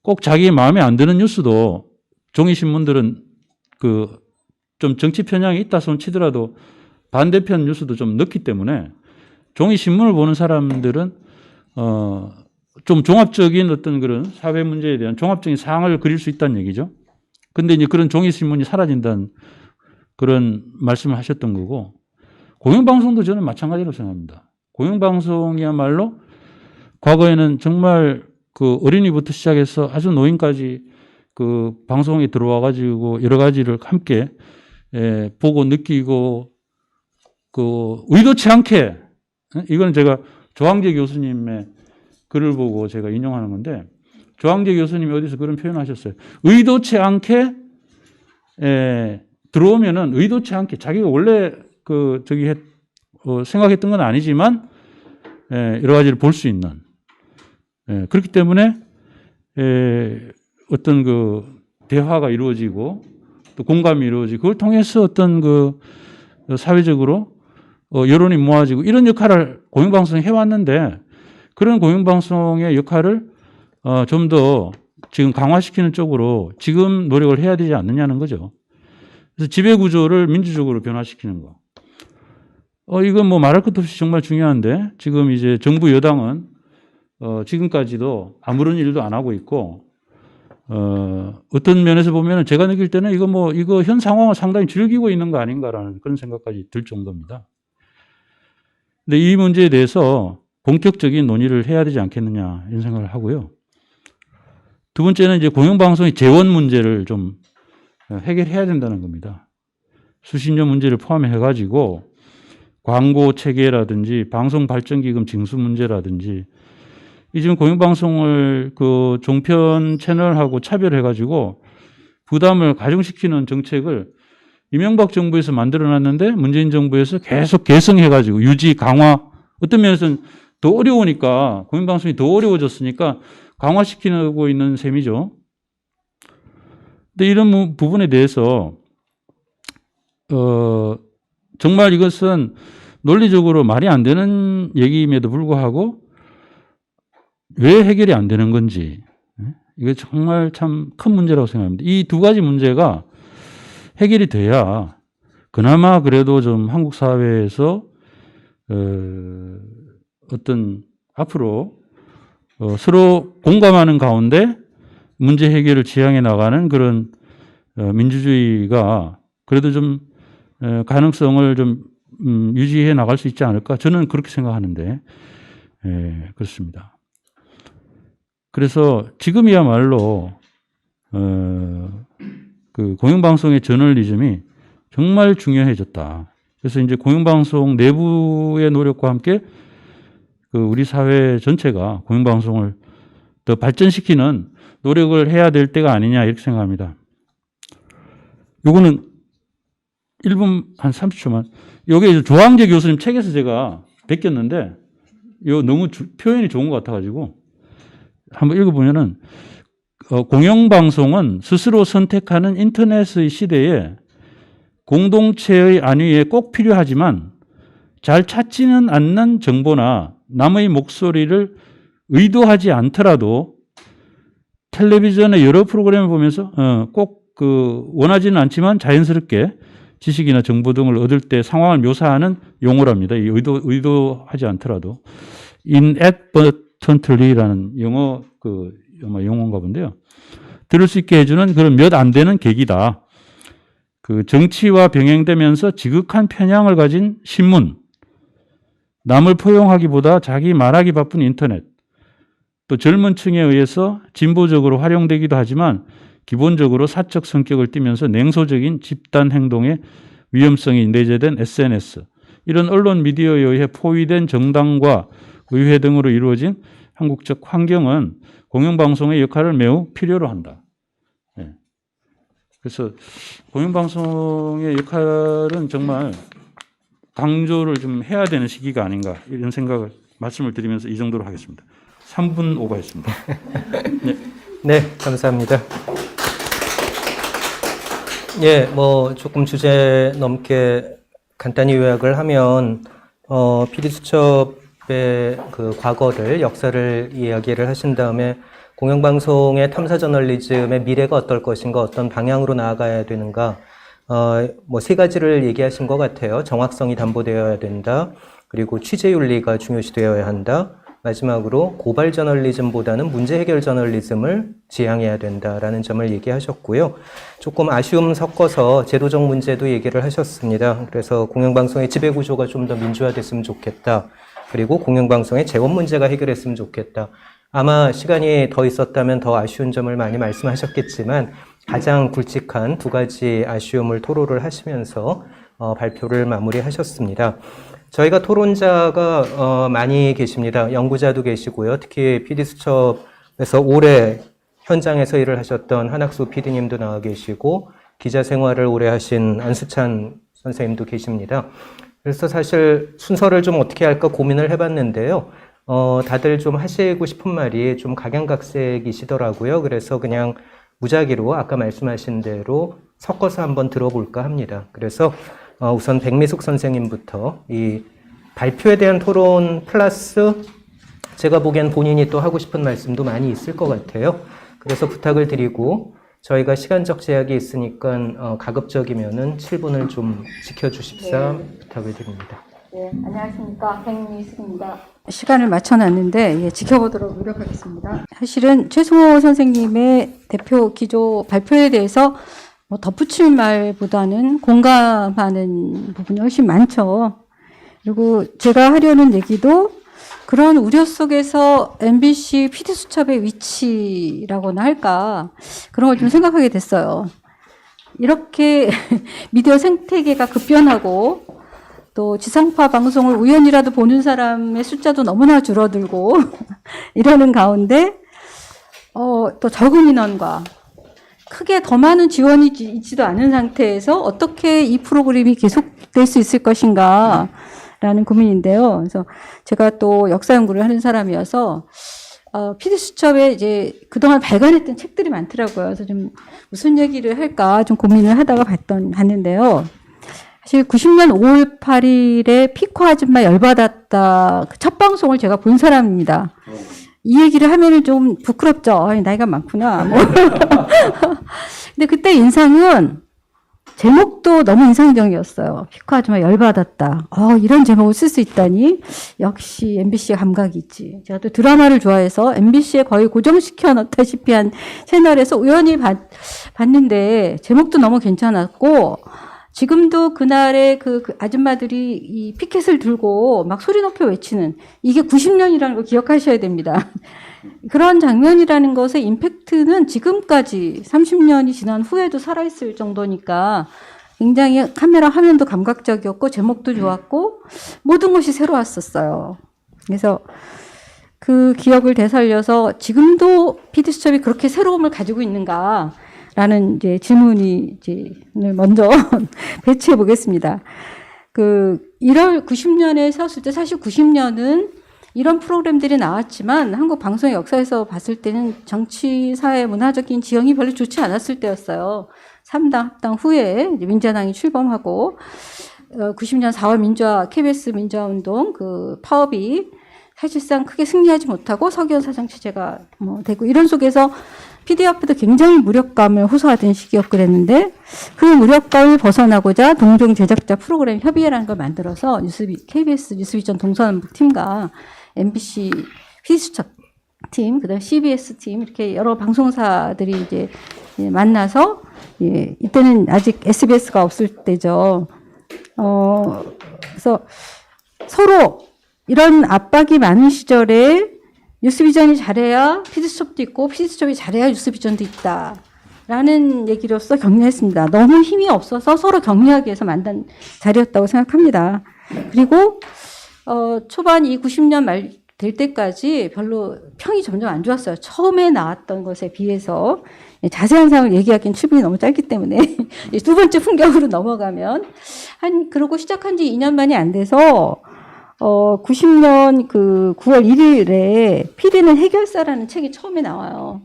꼭 자기 마음에 안 드는 뉴스도 종이신문들은 좀 정치 편향이 있다 손 치더라도 반대편 뉴스도 좀 넣기 때문에 종이신문을 보는 사람들은 좀 종합적인 어떤 그런 사회 문제에 대한 종합적인 사항을 그릴 수 있다는 얘기죠. 근데 이제 그런 종이신문이 사라진다는 그런 말씀을 하셨던 거고, 공영방송도 저는 마찬가지로 생각합니다. 공영방송이야말로 과거에는 정말 그 어린이부터 시작해서 아주 노인까지 그 방송에 들어와 가지고 여러 가지를 함께 보고 느끼고 그 의도치 않게, 이건 제가 조항재 교수님의 글을 보고 제가 인용하는 건데, 조항재 교수님이 어디서 그런 표현을 하셨어요. 의도치 않게 들어오면은 의도치 않게 자기가 원래 생각했던 건 아니지만 여러 가지를 볼 수 있는, 그렇기 때문에 어떤 그 대화가 이루어지고 또 공감이 이루어지고 그걸 통해서 어떤 그 사회적으로 여론이 모아지고 이런 역할을 공영방송이 해왔는데, 그런 공영방송의 역할을 좀 더 지금 강화시키는 쪽으로 지금 노력을 해야 되지 않느냐는 거죠. 그래서 지배구조를 민주적으로 변화시키는 거. 이건 뭐 말할 것도 없이 정말 중요한데, 지금 이제 정부 여당은 지금까지도 아무런 일도 안 하고 있고, 어떤 면에서 보면 제가 느낄 때는 이거 현 상황을 상당히 즐기고 있는 거 아닌가라는 그런 생각까지 들 정도입니다. 근데 이 문제에 대해서 본격적인 논의를 해야 되지 않겠느냐 이런 생각을 하고요. 두 번째는 이제 공영방송의 재원 문제를 좀 해결해야 된다는 겁니다. 수신료 문제를 포함해가지고 광고 체계라든지 방송 발전기금 징수 문제라든지, 이 지금 공영방송을 그 종편 채널하고 차별해가지고 부담을 가중시키는 정책을 이명박 정부에서 만들어놨는데 문재인 정부에서 계속 개성해가지고 유지, 강화, 어떤 면에서는 더 어려우니까, 공영방송이 더 어려워졌으니까 강화시키고 있는 셈이죠. 근데 이런 부분에 대해서 정말 이것은 논리적으로 말이 안 되는 얘기임에도 불구하고 왜 해결이 안 되는 건지, 이게 정말 참 큰 문제라고 생각합니다. 이 두 가지 문제가 해결이 돼야 그나마 그래도 좀 한국 사회에서 어떤 앞으로 서로 공감하는 가운데 문제 해결을 지향해 나가는 그런 민주주의가 그래도 좀 가능성을 좀 유지해 나갈 수 있지 않을까, 저는 그렇게 생각하는데, 그렇습니다. 그래서 지금이야말로 그 공영방송의 저널리즘이 정말 중요해졌다. 그래서 이제 공영방송 내부의 노력과 함께 그 우리 사회 전체가 공영방송을 더 발전시키는 노력을 해야 될 때가 아니냐 이렇게 생각합니다. 요거는 1분 한 30초만. 요게 조항재 교수님 책에서 제가 베꼈는데, 요 너무 표현이 좋은 것 같아가지고 한번 읽어보면은, 공영방송은 스스로 선택하는 인터넷의 시대에 공동체의 안위에 꼭 필요하지만 잘 찾지는 않는 정보나 남의 목소리를 의도하지 않더라도 텔레비전의 여러 프로그램을 보면서 꼭 원하지는 않지만 자연스럽게 지식이나 정보 등을 얻을 때 상황을 묘사하는 용어랍니다. 이 의도하지 않더라도. inadvertently라는 영어 용어인가 본데요. 들을 수 있게 해주는 그런 몇 안 되는 계기다. 그 정치와 병행되면서 지극한 편향을 가진 신문, 남을 포용하기보다 자기 말하기 바쁜 인터넷, 또 젊은 층에 의해서 진보적으로 활용되기도 하지만 기본적으로 사적 성격을 띠면서 냉소적인 집단 행동의 위험성이 내재된 SNS, 이런 언론 미디어에 의해 포위된 정당과 의회 등으로 이루어진 한국적 환경은 공영방송의 역할을 매우 필요로 한다. 예. 그래서 공영방송의 역할은 정말 강조를 좀 해야 되는 시기가 아닌가 이런 생각을 말씀을 드리면서 이 정도로 하겠습니다. 3분 오버했습니다. 네. 네, 감사합니다. 예, 뭐 조금 주제 넘게 간단히 요약을 하면 PD수첩의 그 과거를 역사를 이야기를 하신 다음에 공영방송의 탐사 저널리즘의 미래가 어떨 것인가, 어떤 방향으로 나아가야 되는가, 뭐 세 가지를 얘기하신 것 같아요. 정확성이 담보되어야 된다. 그리고 취재윤리가 중요시되어야 한다. 마지막으로 고발 저널리즘보다는 문제 해결 저널리즘을 지향해야 된다라는 점을 얘기하셨고요. 조금 아쉬움 섞어서 제도적 문제도 얘기를 하셨습니다. 그래서 공영방송의 지배구조가 좀 더 민주화됐으면 좋겠다. 그리고 공영방송의 재원 문제가 해결했으면 좋겠다. 아마 시간이 더 있었다면 더 아쉬운 점을 많이 말씀하셨겠지만 가장 굵직한 두 가지 아쉬움을 토로를 하시면서 발표를 마무리하셨습니다. 저희가 토론자가 많이 계십니다. 연구자도 계시고요. 특히 PD수첩에서 오래 현장에서 일을 하셨던 한학수 PD님도 나와 계시고 기자 생활을 오래 하신 안수찬 선생님도 계십니다. 그래서 사실 순서를 좀 어떻게 할까 고민을 해봤는데요. 다들 좀 하시고 싶은 말이 좀 각양각색이시더라고요. 그래서 그냥 무작위로 아까 말씀하신 대로 섞어서 한번 들어볼까 합니다. 그래서 우선 백미숙 선생님부터 이 발표에 대한 토론 플러스 제가 보기엔 본인이 또 하고 싶은 말씀도 많이 있을 것 같아요. 그래서 부탁을 드리고 저희가 시간적 제약이 있으니까 가급적이면은 7분을 좀 지켜주십사 부탁을 드립니다. 네, 안녕하십니까. 백미숙입니다. 시간을 맞춰놨는데 지켜보도록 노력하겠습니다. 사실은 최승호 선생님의 대표 기조 발표에 대해서 뭐 덧붙일 말보다는 공감하는 부분이 훨씬 많죠. 그리고 제가 하려는 얘기도 그런 우려 속에서 MBC PD수첩의 위치라고나 할까 그런 걸 좀 생각하게 됐어요. 이렇게 미디어 생태계가 급변하고 또 지상파 방송을 우연이라도 보는 사람의 숫자도 너무나 줄어들고 이러는 가운데 또 적은 인원과 크게 더 많은 지원이 있지도 않은 상태에서 어떻게 이 프로그램이 계속될 수 있을 것인가 라는 고민인데요. 그래서 제가 또 역사 연구를 하는 사람이어서 PD수첩에 이제 그동안 발간했던 책들이 많더라고요. 그래서 좀 무슨 얘기를 할까 좀 고민을 하다가 봤는데요. 사실 90년 5월 8일에 피코 아줌마 열받았다 그 첫 방송을 제가 본 사람입니다. 이 얘기를 하면은 좀 부끄럽죠. 나이가 많구나. 뭐. 근데 그때 인상은 제목도 너무 인상적이었어요. 피코 아줌마 열받았다. 이런 제목을 쓸 수 있다니. 역시 MBC의 감각이 있지. 제가 또 드라마를 좋아해서 MBC에 거의 고정시켜 놓다시피 한 채널에서 우연히 봤는데 제목도 너무 괜찮았고 지금도 그날의 그 아줌마들이 이 피켓을 들고 막 소리 높여 외치는 이게 90년이라는 거 기억하셔야 됩니다. 그런 장면이라는 것의 임팩트는 지금까지 30년이 지난 후에도 살아있을 정도니까 굉장히 카메라 화면도 감각적이었고 제목도 좋았고 모든 것이 새로웠었어요. 그래서 그 기억을 되살려서 지금도 PD수첩이 그렇게 새로움을 가지고 있는가 라는 이제 질문이 이제 먼저 배치해 보겠습니다. 1월 90년에 섰을 때 사실 90년은 이런 프로그램들이 나왔지만 한국 방송의 역사에서 봤을 때는 정치, 사회, 문화적인 지형이 별로 좋지 않았을 때였어요. 3당 합당 후에 민자당이 출범하고 90년 4월 민주화, KBS 민주화운동 파업이 사실상 크게 승리하지 못하고 석연 사장 체제가 되고 이런 속에서 PD와도 굉장히 무력감을 호소하던 시기였는데 그 무력감을 벗어나고자 동종 제작자 프로그램 협의회라는 걸 만들어서 KBS 뉴스비전 동서남북 팀과 MBC PD수첩 팀, 그다음 CBS 팀 이렇게 여러 방송사들이 이제 만나서 이때는 아직 SBS가 없을 때죠. 그래서 서로 이런 압박이 많은 시절에 뉴스비전이 잘해야 PD수첩도 있고 PD수첩이 잘해야 뉴스비전도 있다. 라는 얘기로서 격려했습니다. 너무 힘이 없어서 서로 격려하기 위해서 만든 자리였다고 생각합니다. 그리고 초반 이 90년 말 될 때까지 별로 평이 점점 안 좋았어요. 처음에 나왔던 것에 비해서. 자세한 사항을 얘기하기는 출근이 너무 짧기 때문에 두 번째 풍경으로 넘어가면 그러고 시작한 지 2년 만이 안 돼서 90년 그 9월 1일에 PD는 해결사라는 책이 처음에 나와요.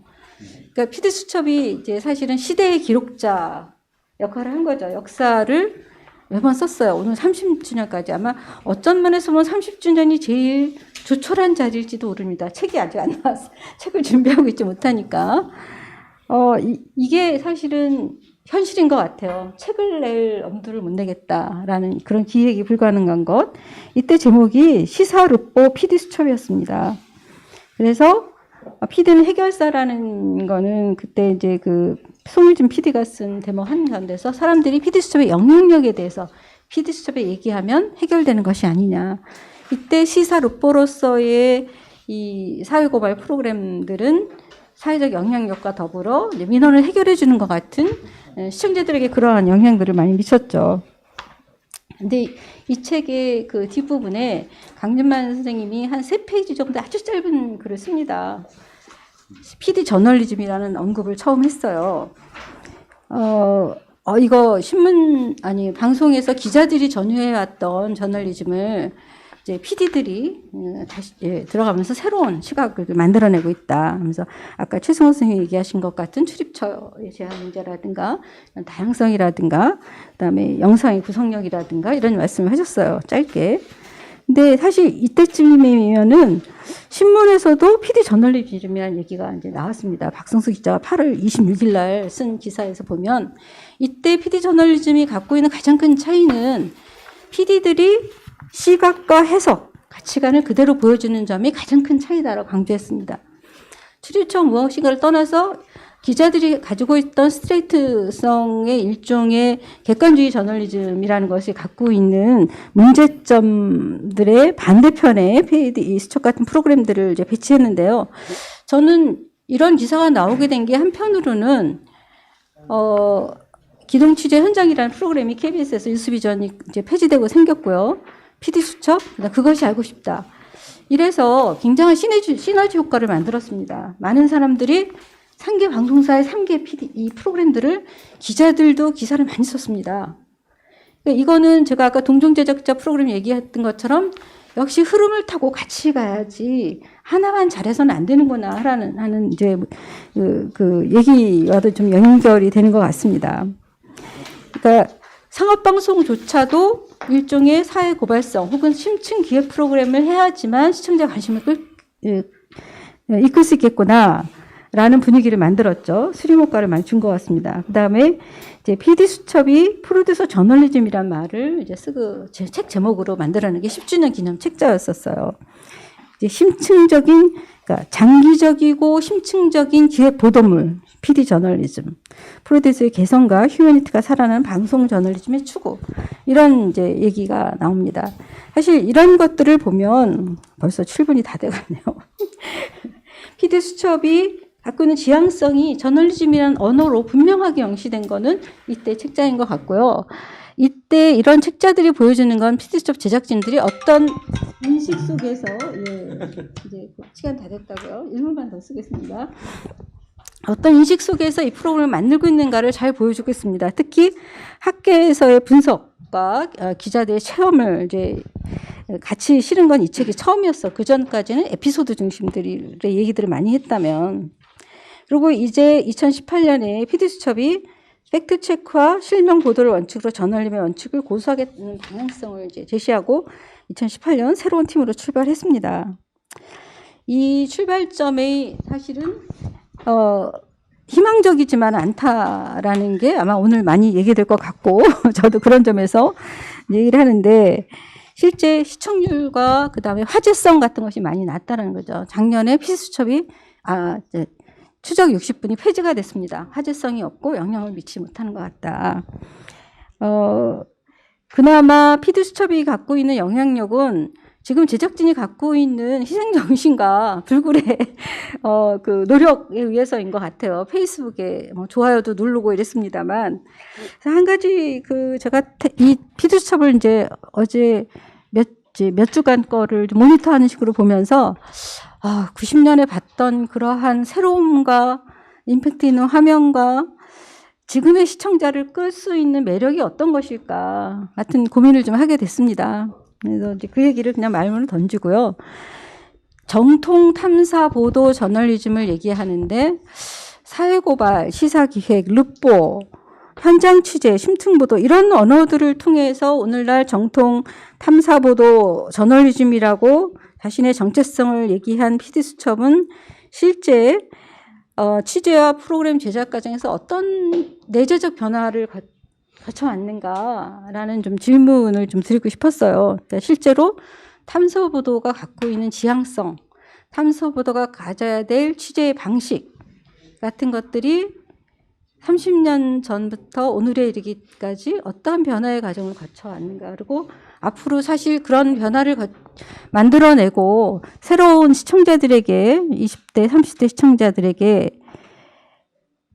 그러니까 PD 수첩이 이제 사실은 시대의 기록자 역할을 한 거죠. 역사를 매번 썼어요. 오늘 30주년까지 아마 어쩐 면에서 보면 30주년이 제일 조촐한 자리일지도 모릅니다. 책이 아직 안 나왔어요. 책을 준비하고 있지 못하니까. 이게 사실은 현실인 것 같아요. 책을 낼 엄두를 못 내겠다라는 그런 기획이 불가능한 것. 이때 제목이 시사루보 PD 수첩이었습니다. 그래서 PD는 해결사라는 거는 그때 이제 그 송일준 PD가 쓴 대목 한 가운데서 사람들이 PD 수첩의 영향력에 대해서 PD 수첩에 얘기하면 해결되는 것이 아니냐. 이때 시사루보로서의 이 사회고발 프로그램들은 사회적 영향력과 더불어 민원을 해결해 주는 것 같은 시청자들에게 그러한 영향들을 많이 미쳤죠. 근데 이 책의 그 뒷부분에 강준만 선생님이 한 3페이지 정도 아주 짧은 글을 씁니다. PD 저널리즘이라는 언급을 처음 했어요. 이거 방송에서 기자들이 전유해왔던 저널리즘을 이제 PD들이 다시 들어가면서 새로운 시각을 만들어내고 있다. 하면서 아까 최승호 선생님이 얘기하신 것 같은 출입처의 제한 문제라든가 다양성이라든가 그다음에 영상의 구성력이라든가 이런 말씀을 하셨어요. 짧게. 근데 사실 이때쯤이면은 신문에서도 PD 저널리즘이라는 얘기가 이제 나왔습니다. 박성수 기자가 8월 26일 날 쓴 기사에서 보면 이때 PD 저널리즘이 갖고 있는 가장 큰 차이는 PD들이 시각과 해석, 가치관을 그대로 보여주는 점이 가장 큰 차이다라고 강조했습니다. 출입처 무엇인가를 떠나서 기자들이 가지고 있던 스트레이트성의 일종의 객관주의 저널리즘이라는 것이 갖고 있는 문제점들의 반대편에 PD 수첩 같은 프로그램들을 이제 배치했는데요. 저는 이런 기사가 나오게 된 게 한편으로는 기동 취재 현장이라는 프로그램이 KBS에서 뉴스비전이 이제 폐지되고 생겼고요. PD 수첩, 그것이 알고 싶다. 이래서 굉장한 시너지 효과를 만들었습니다. 많은 사람들이 3개 방송사의 3개 PD 이 프로그램들을 기자들도 기사를 많이 썼습니다. 그러니까 이거는 제가 아까 동종제작자 프로그램 얘기했던 것처럼 역시 흐름을 타고 같이 가야지 하나만 잘해서는 안 되는구나 하는 이제 그 얘기와도 좀 연결이 되는 것 같습니다. 그러니까 상업방송조차도 일종의 사회 고발성 혹은 심층 기획 프로그램을 해야지만 시청자 관심을 이끌 수 있겠구나라는 분위기를 만들었죠. 수렴 효과를 많이 준 것 같습니다. 그 다음에 이제 PD 수첩이 프로듀서 저널리즘이란 말을 이제 쓰고 책 제목으로 만들어낸 게 10주년 기념 책자였었어요. 이제 그러니까 장기적이고 심층적인 기획 보도물, PD 저널리즘, 프로듀서의 개성과 휴머니티가 살아나는 방송 저널리즘의 추구, 이런 이제 얘기가 나옵니다. 사실 이런 것들을 보면 벌써 7분이 다 돼가네요. PD 수첩이 갖고 있는 지향성이 저널리즘이라는 언어로 분명하게 영시된 거는 이때 책자인 것 같고요. 이때 이런 책자들이 보여주는 건 PD 수첩 제작진들이 어떤 인식 속에서 이제 시간 다 됐다고요. 1분만 더 쓰겠습니다. 어떤 인식 속에서 이 프로그램을 만들고 있는가를 잘 보여주겠습니다. 특히 학계에서의 분석과 기자들의 체험을 이제 같이 실은 건 이 책이 처음이었어. 그 전까지는 에피소드 중심들의 얘기들을 많이 했다면. 그리고 이제 2018년에 PD수첩이 팩트체크와 실명 보도를 원칙으로 저널리즘의 원칙을 고수하겠다는 방향성을 이제 제시하고 2018년 새로운 팀으로 출발했습니다. 이 출발점이 사실은 희망적이지만 않다라는 게 아마 오늘 많이 얘기될 것 같고 저도 그런 점에서 얘기를 하는데 실제 시청률과 그다음에 화제성 같은 것이 많이 낮다는 거죠. 작년에 PD수첩이 추적 60분이 폐지가 됐습니다. 화제성이 없고 영향을 미치지 못하는 것 같다. 그나마 PD수첩이 갖고 있는 영향력은 지금 제작진이 갖고 있는 희생정신과 불굴의 그 노력에 의해서인 것 같아요. 페이스북에 좋아요도 누르고 이랬습니다만 한 가지 제가 이 PD수첩을 이제 어제 이제 몇 주간 거를 모니터하는 식으로 보면서 90년에 봤던 그러한 새로움과 임팩트 있는 화면과 지금의 시청자를 끌 수 있는 매력이 어떤 것일까 같은 고민을 좀 하게 됐습니다. 그래서 이제 그 얘기를 그냥 말문을 던지고요. 정통 탐사 보도 저널리즘을 얘기하는데 사회고발, 시사기획, 르포, 현장 취재, 심층보도 이런 언어들을 통해서 오늘날 정통 탐사보도 저널리즘이라고 자신의 정체성을 얘기한 PD수첩은 실제 취재와 프로그램 제작 과정에서 어떤 내재적 변화를 거쳐왔는가라는 좀 질문을 좀 드리고 싶었어요. 그러니까 실제로 탐사보도가 갖고 있는 지향성, 탐사보도가 가져야 될 취재의 방식 같은 것들이 30년 전부터 오늘에 이르기까지 어떠한 변화의 과정을 거쳐왔는가. 그리고 앞으로 사실 그런 변화를 만들어내고 새로운 시청자들에게 20대, 30대 시청자들에게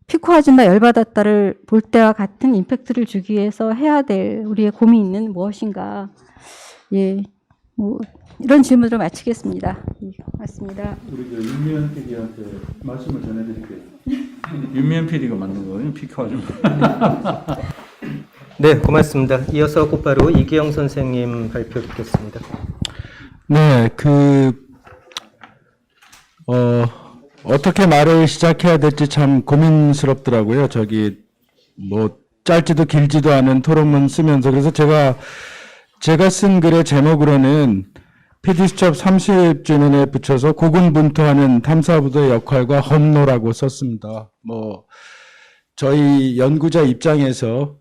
피코하즈나 열받았다를 볼 때와 같은 임팩트를 주기 위해서 해야 될 우리의 고민은 무엇인가. 예, 뭐 이런 질문으로 마치겠습니다. 예, 맞습니다. 우리 그 윤미연 PD한테 말씀을 전해드릴게요. 윤미연 PD가 만든 거예요, 피카좀. 네, 고맙습니다. 이어서 곧바로 이기영 선생님 발표 듣겠습니다. 네, 어떻게 말을 시작해야 될지 참 고민스럽더라고요. 뭐, 짧지도 길지도 않은 토론문 쓰면서. 그래서 제가 쓴 글의 제목으로는 PD수첩 30주년에 붙여서 고군분투하는 탐사보도의 역할과 험로라고 썼습니다. 뭐, 저희 연구자 입장에서,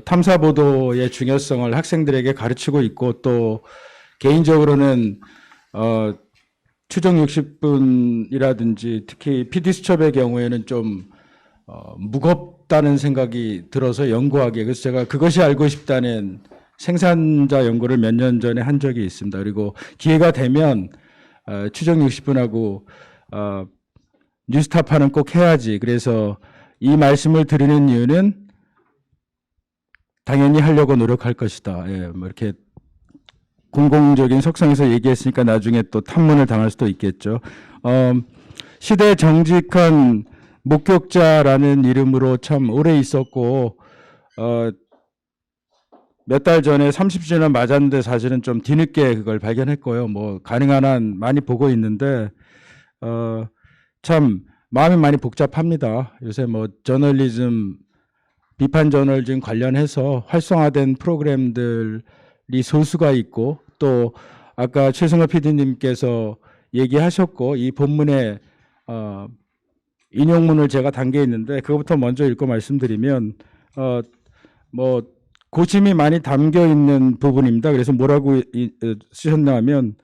탐사보도의 중요성을 학생들에게 가르치고 있고, 또, 개인적으로는, 추정 60분이라든지 특히 PD수첩의 경우에는 좀, 무겁다는 생각이 들어서 연구하기에, 그래서 제가 그것이 알고 싶다는 생산자 연구를 몇 년 전에 한 적이 있습니다. 그리고 기회가 되면 추정 60분하고 뉴스타파는 꼭 해야지. 그래서 이 말씀을 드리는 이유는 당연히 하려고 노력할 것이다. 예, 뭐 이렇게 공공적인 속성에서 얘기했으니까 나중에 또 탐문을 당할 수도 있겠죠. 시대 정직한 목격자라는 이름으로 참 오래 있었고 몇 달 전에 30주년 맞았는데 사실은 좀 뒤늦게 그걸 발견했고요. 뭐 가능한 한 많이 보고 있는데 참 마음이 많이 복잡합니다. 요새 뭐 저널리즘, 비판 저널리즘 관련해서 활성화된 프로그램들이 소수가 있고 또 아까 최승호 PD님께서 얘기하셨고 이 본문에 인용문을 제가 담겨 있는데 그것부터 먼저 읽고 말씀드리면 뭐 고심이 많이 담겨 있는 부분입니다. 그래서 뭐라고 쓰셨나 하면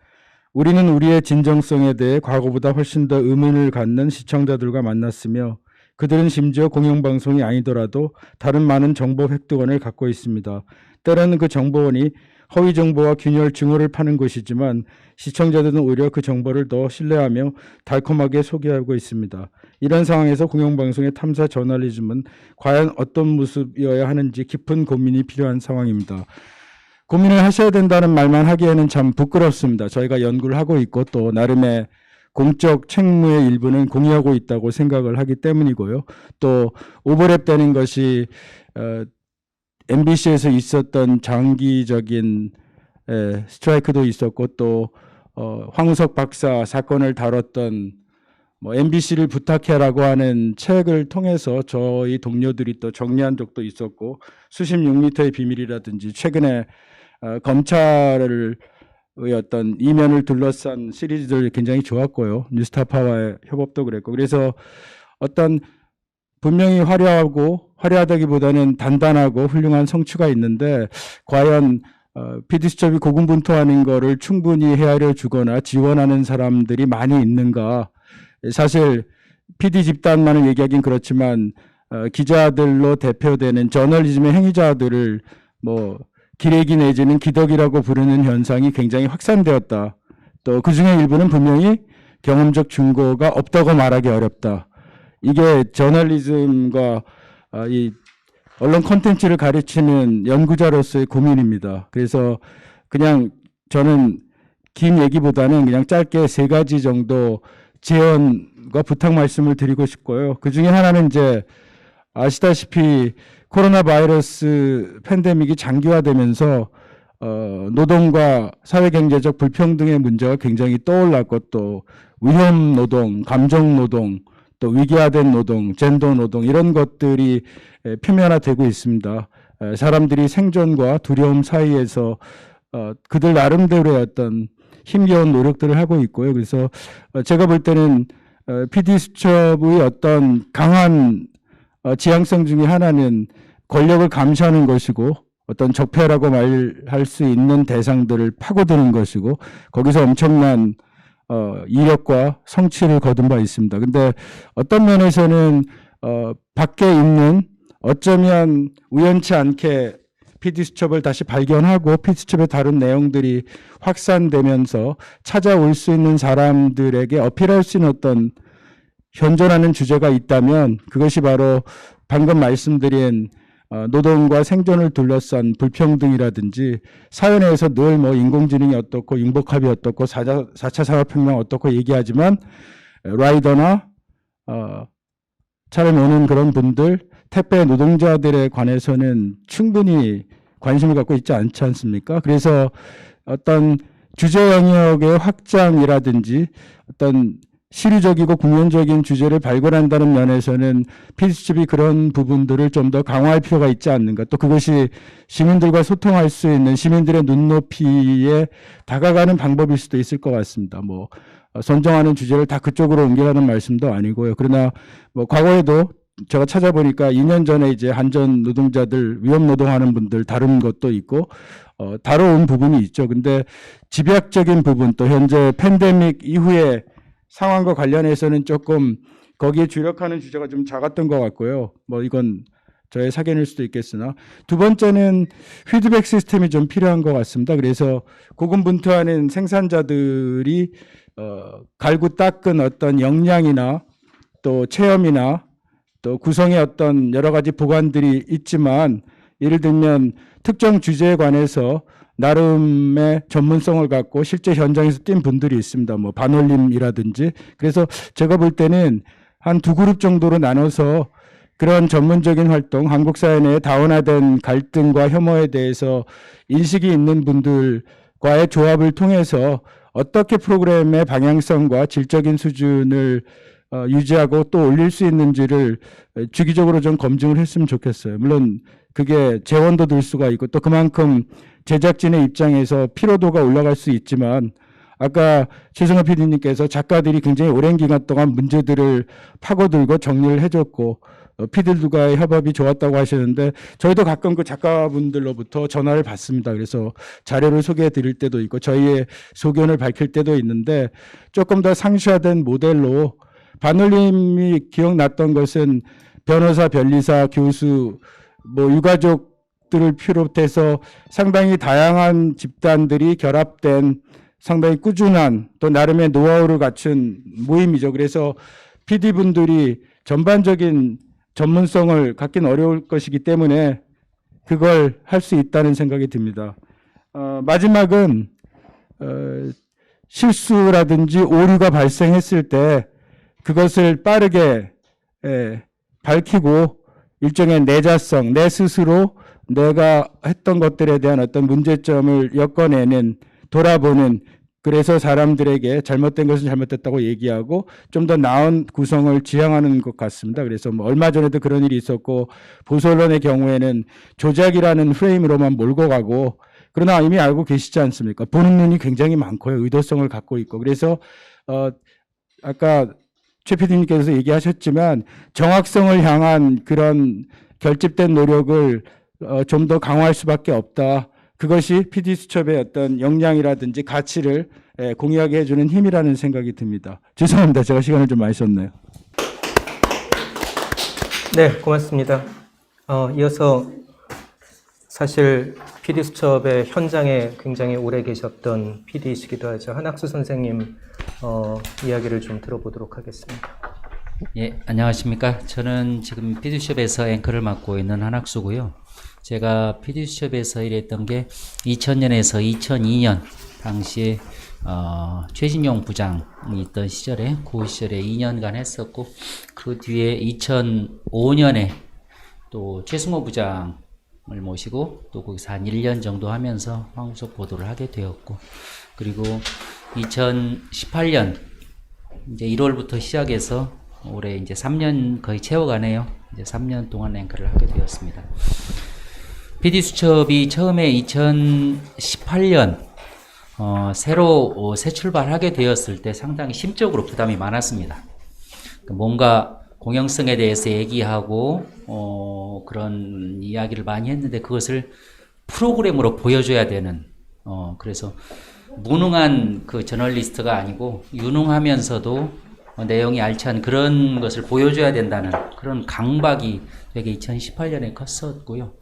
우리는 우리의 진정성에 대해 과거보다 훨씬 더 의문을 갖는 시청자들과 만났으며 그들은 심지어 공영방송이 아니더라도 다른 많은 정보 획득원을 갖고 있습니다. 때로는 그 정보원이 허위 정보와 균열 증오를 파는 것이지만 시청자들은 오히려 그 정보를 더 신뢰하며 달콤하게 소개하고 있습니다. 이런 상황에서 공영방송의 탐사 저널리즘은 과연 어떤 모습이어야 하는지 깊은 고민이 필요한 상황입니다. 고민을 하셔야 된다는 말만 하기에는 참 부끄럽습니다. 저희가 연구를 하고 있고 또 나름의 공적 책무의 일부는 공유하고 있다고 생각을 하기 때문이고요. 또 오버랩되는 것이 MBC에서 있었던 장기적인 스트라이크도 있었고 또 황우석 박사 사건을 다뤘던 뭐 MBC를 부탁해라고 하는 책을 통해서 저희 동료들이 또 정리한 적도 있었고 수십 6m의 비밀이라든지 최근에 검찰을 어떤 이면을 둘러싼 시리즈들 굉장히 좋았고요. 뉴스타파와의 협업도 그랬고 그래서 어떤 분명히 화려하다기보다는 단단하고 훌륭한 성취가 있는데 과연 PD수첩이 고군분투하는 거를 충분히 헤아려 주거나 지원하는 사람들이 많이 있는가. 사실 PD 집단만을 얘기하긴 그렇지만 기자들로 대표되는 저널리즘의 행위자들을 뭐 기레기 내지는 기덕이라고 부르는 현상이 굉장히 확산되었다. 또 그중에 일부는 분명히 경험적 증거가 없다고 말하기 어렵다. 이게 저널리즘과 이 언론 콘텐츠를 가르치는 연구자로서의 고민입니다. 그래서 그냥 저는 긴 얘기보다는 그냥 짧게 세 가지 정도 제언과 부탁 말씀을 드리고 싶고요. 그 중에 하나는 이제 아시다시피 코로나 바이러스 팬데믹이 장기화되면서 노동과 사회경제적 불평등의 문제가 굉장히 떠올랐고 또 위험 노동, 감정 노동, 또 위계화된 노동, 젠더 노동 이런 것들이 표면화되고 있습니다. 사람들이 생존과 두려움 사이에서 그들 나름대로의 어떤 힘겨운 노력들을 하고 있고요. 그래서 제가 볼 때는 PD수첩의 어떤 강한 지향성 중에 하나는 권력을 감시하는 것이고 어떤 적폐라고 말할 수 있는 대상들을 파고드는 것이고 거기서 엄청난 이력과 성취를 거둔 바 있습니다. 근데 어떤 면에서는 밖에 있는 어쩌면 우연치 않게 PD수첩을 다시 발견하고 PD수첩의 다른 내용들이 확산되면서 찾아올 수 있는 사람들에게 어필할 수 있는 어떤 현존하는 주제가 있다면 그것이 바로 방금 말씀드린 노동과 생존을 둘러싼 불평등이라든지 사회 내에서 늘 뭐 인공지능이 어떻고 융복합이 어떻고 4차 산업혁명 어떻고 얘기하지만 라이더나 차를 모는 그런 분들 택배 노동자들에 관해서는 충분히 관심을 갖고 있지 않지 않습니까? 그래서 어떤 주제 영역의 확장이라든지 어떤 시류적이고 국면적인 주제를 발굴한다는 면에서는 PD수첩이 그런 부분들을 좀 더 강화할 필요가 있지 않는가. 또 그것이 시민들과 소통할 수 있는 시민들의 눈높이에 다가가는 방법일 수도 있을 것 같습니다. 뭐 선정하는 주제를 다 그쪽으로 옮기라는 말씀도 아니고요. 그러나 뭐 과거에도 제가 찾아보니까 2년 전에 이제 한전 노동자들 위험 노동하는 분들 다룬 것도 있고 다뤄온 부분이 있죠. 근데 집약적인 부분 또 현재 팬데믹 이후에 상황과 관련해서는 조금 거기에 주력하는 주제가 좀 작았던 것 같고요. 뭐 이건 저의 사견일 수도 있겠으나 두 번째는 피드백 시스템이 좀 필요한 것 같습니다. 그래서 고군분투하는 생산자들이 갈고 닦은 어떤 역량이나 또 체험이나 또 구성의 어떤 여러 가지 보관들이 있지만 예를 들면 특정 주제에 관해서 나름의 전문성을 갖고 실제 현장에서 뛴 분들이 있습니다. 뭐 반올림이라든지. 그래서 제가 볼 때는 한 두 그룹 정도로 나눠서 그런 전문적인 활동, 한국 사회 내에 다원화된 갈등과 혐오에 대해서 인식이 있는 분들과의 조합을 통해서 어떻게 프로그램의 방향성과 질적인 수준을 유지하고 또 올릴 수 있는지를 주기적으로 좀 검증을 했으면 좋겠어요. 물론 그게 재원도 들 수가 있고 또 그만큼 제작진의 입장에서 피로도가 올라갈 수 있지만 아까 최승호 PD님께서 작가들이 굉장히 오랜 기간 동안 문제들을 파고들고 정리를 해줬고 PD들과의 협업이 좋았다고 하시는데 저희도 가끔 그 작가분들로부터 전화를 받습니다. 그래서 자료를 소개해 드릴 때도 있고 저희의 소견을 밝힐 때도 있는데 조금 더 상시화된 모델로 반올림이 기억났던 것은 변호사, 변리사, 교수, 뭐 유가족들을 비롯해서 상당히 다양한 집단들이 결합된 상당히 꾸준한 또 나름의 노하우를 갖춘 모임이죠. 그래서 PD분들이 전반적인 전문성을 갖긴 어려울 것이기 때문에 그걸 할 수 있다는 생각이 듭니다. 마지막은 실수라든지 오류가 발생했을 때 그것을 빠르게 밝히고 일종의 내자성, 내 스스로 내가 했던 것들에 대한 어떤 문제점을 엮어내는, 돌아보는, 그래서 사람들에게 잘못된 것은 잘못됐다고 얘기하고 좀 더 나은 구성을 지향하는 것 같습니다. 그래서 뭐 얼마 전에도 그런 일이 있었고 보수 언론의 경우에는 조작이라는 프레임으로만 몰고 가고 그러나 이미 알고 계시지 않습니까? 보는 눈이 굉장히 많고요. 의도성을 갖고 있고. 그래서 아까 최 PD님께서 얘기하셨지만 정확성을 향한 그런 결집된 노력을 좀 더 강화할 수밖에 없다. 그것이 PD수첩의 어떤 역량이라든지 가치를 공유하게 해주는 힘이라는 생각이 듭니다. 죄송합니다. 제가 시간을 좀 많이 썼네요. 네, 고맙습니다. 이어서 사실 PD수첩의 현장에 굉장히 오래 계셨던 PD이시기도 하죠. 한학수 선생님 이야기를 좀 들어보도록 하겠습니다. 예, 안녕하십니까. 저는 지금 PD수첩에서 앵커를 맡고 있는 한학수고요. 제가 PD수첩에서 일했던 게 2000년에서 2002년 당시에 최진용 부장이 있던 시절에 그 시절에 2년간 했었고 그 뒤에 2005년에 또 최승호 부장을 모시고 또 거기서 한 1년 정도 하면서 황우석 보도를 하게 되었고 그리고 2018년 이제 1월부터 시작해서 올해 이제 3년 거의 채워가네요. 이제 3년 동안 앵커를 하게 되었습니다. PD수첩이 처음에 2018년 새로 새 출발하게 되었을 때 상당히 심적으로 부담이 많았습니다. 뭔가 공영성에 대해서 얘기하고 그런 이야기를 많이 했는데 그것을 프로그램으로 보여줘야 되는 그래서 무능한 그 저널리스트가 아니고 유능하면서도 내용이 알찬 그런 것을 보여줘야 된다는 그런 강박이 되게 2018년에 컸었고요.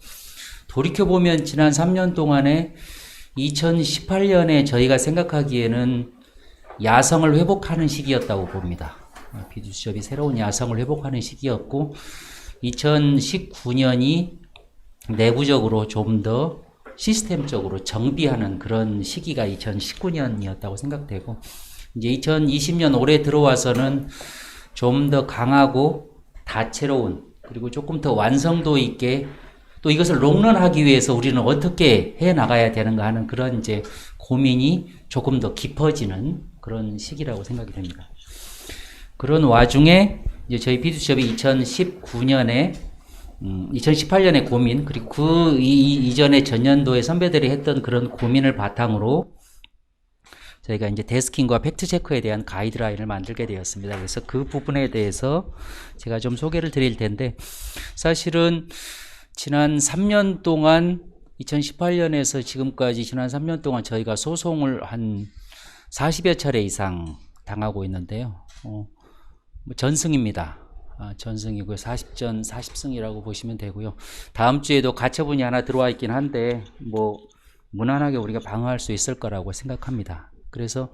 돌이켜보면 지난 3년 동안에 2018년에 저희가 생각하기에는 야성을 회복하는 시기였다고 봅니다. PD수첩이 새로운 야성을 회복하는 시기였고 2019년이 내부적으로 좀 더 시스템적으로 정비하는 그런 시기가 2019년이었다고 생각되고 이제 2020년 올해 들어와서는 좀 더 강하고 다채로운 그리고 조금 더 완성도 있게 또 이것을 롱런하기 위해서 우리는 어떻게 해 나가야 되는가 하는 그런 이제 고민이 조금 더 깊어지는 그런 시기라고 생각이 됩니다. 그런 와중에 이제 저희 PD수첩이 2018년의 고민 그리고 그 이전에 전년도에 선배들이 했던 그런 고민을 바탕으로 저희가 이제 데스킹과 팩트체크에 대한 가이드라인을 만들게 되었습니다. 그래서 그 부분에 대해서 제가 좀 소개를 드릴 텐데 사실은 지난 3년 동안 2018년에서 지금까지 지난 3년 동안 저희가 소송을 한 40여 차례 이상 당하고 있는데요. 전승입니다. 전승이고요. 40전 40승이라고 보시면 되고요. 다음 주에도 가처분이 하나 들어와 있긴 한데 뭐 무난하게 우리가 방어할 수 있을 거라고 생각합니다. 그래서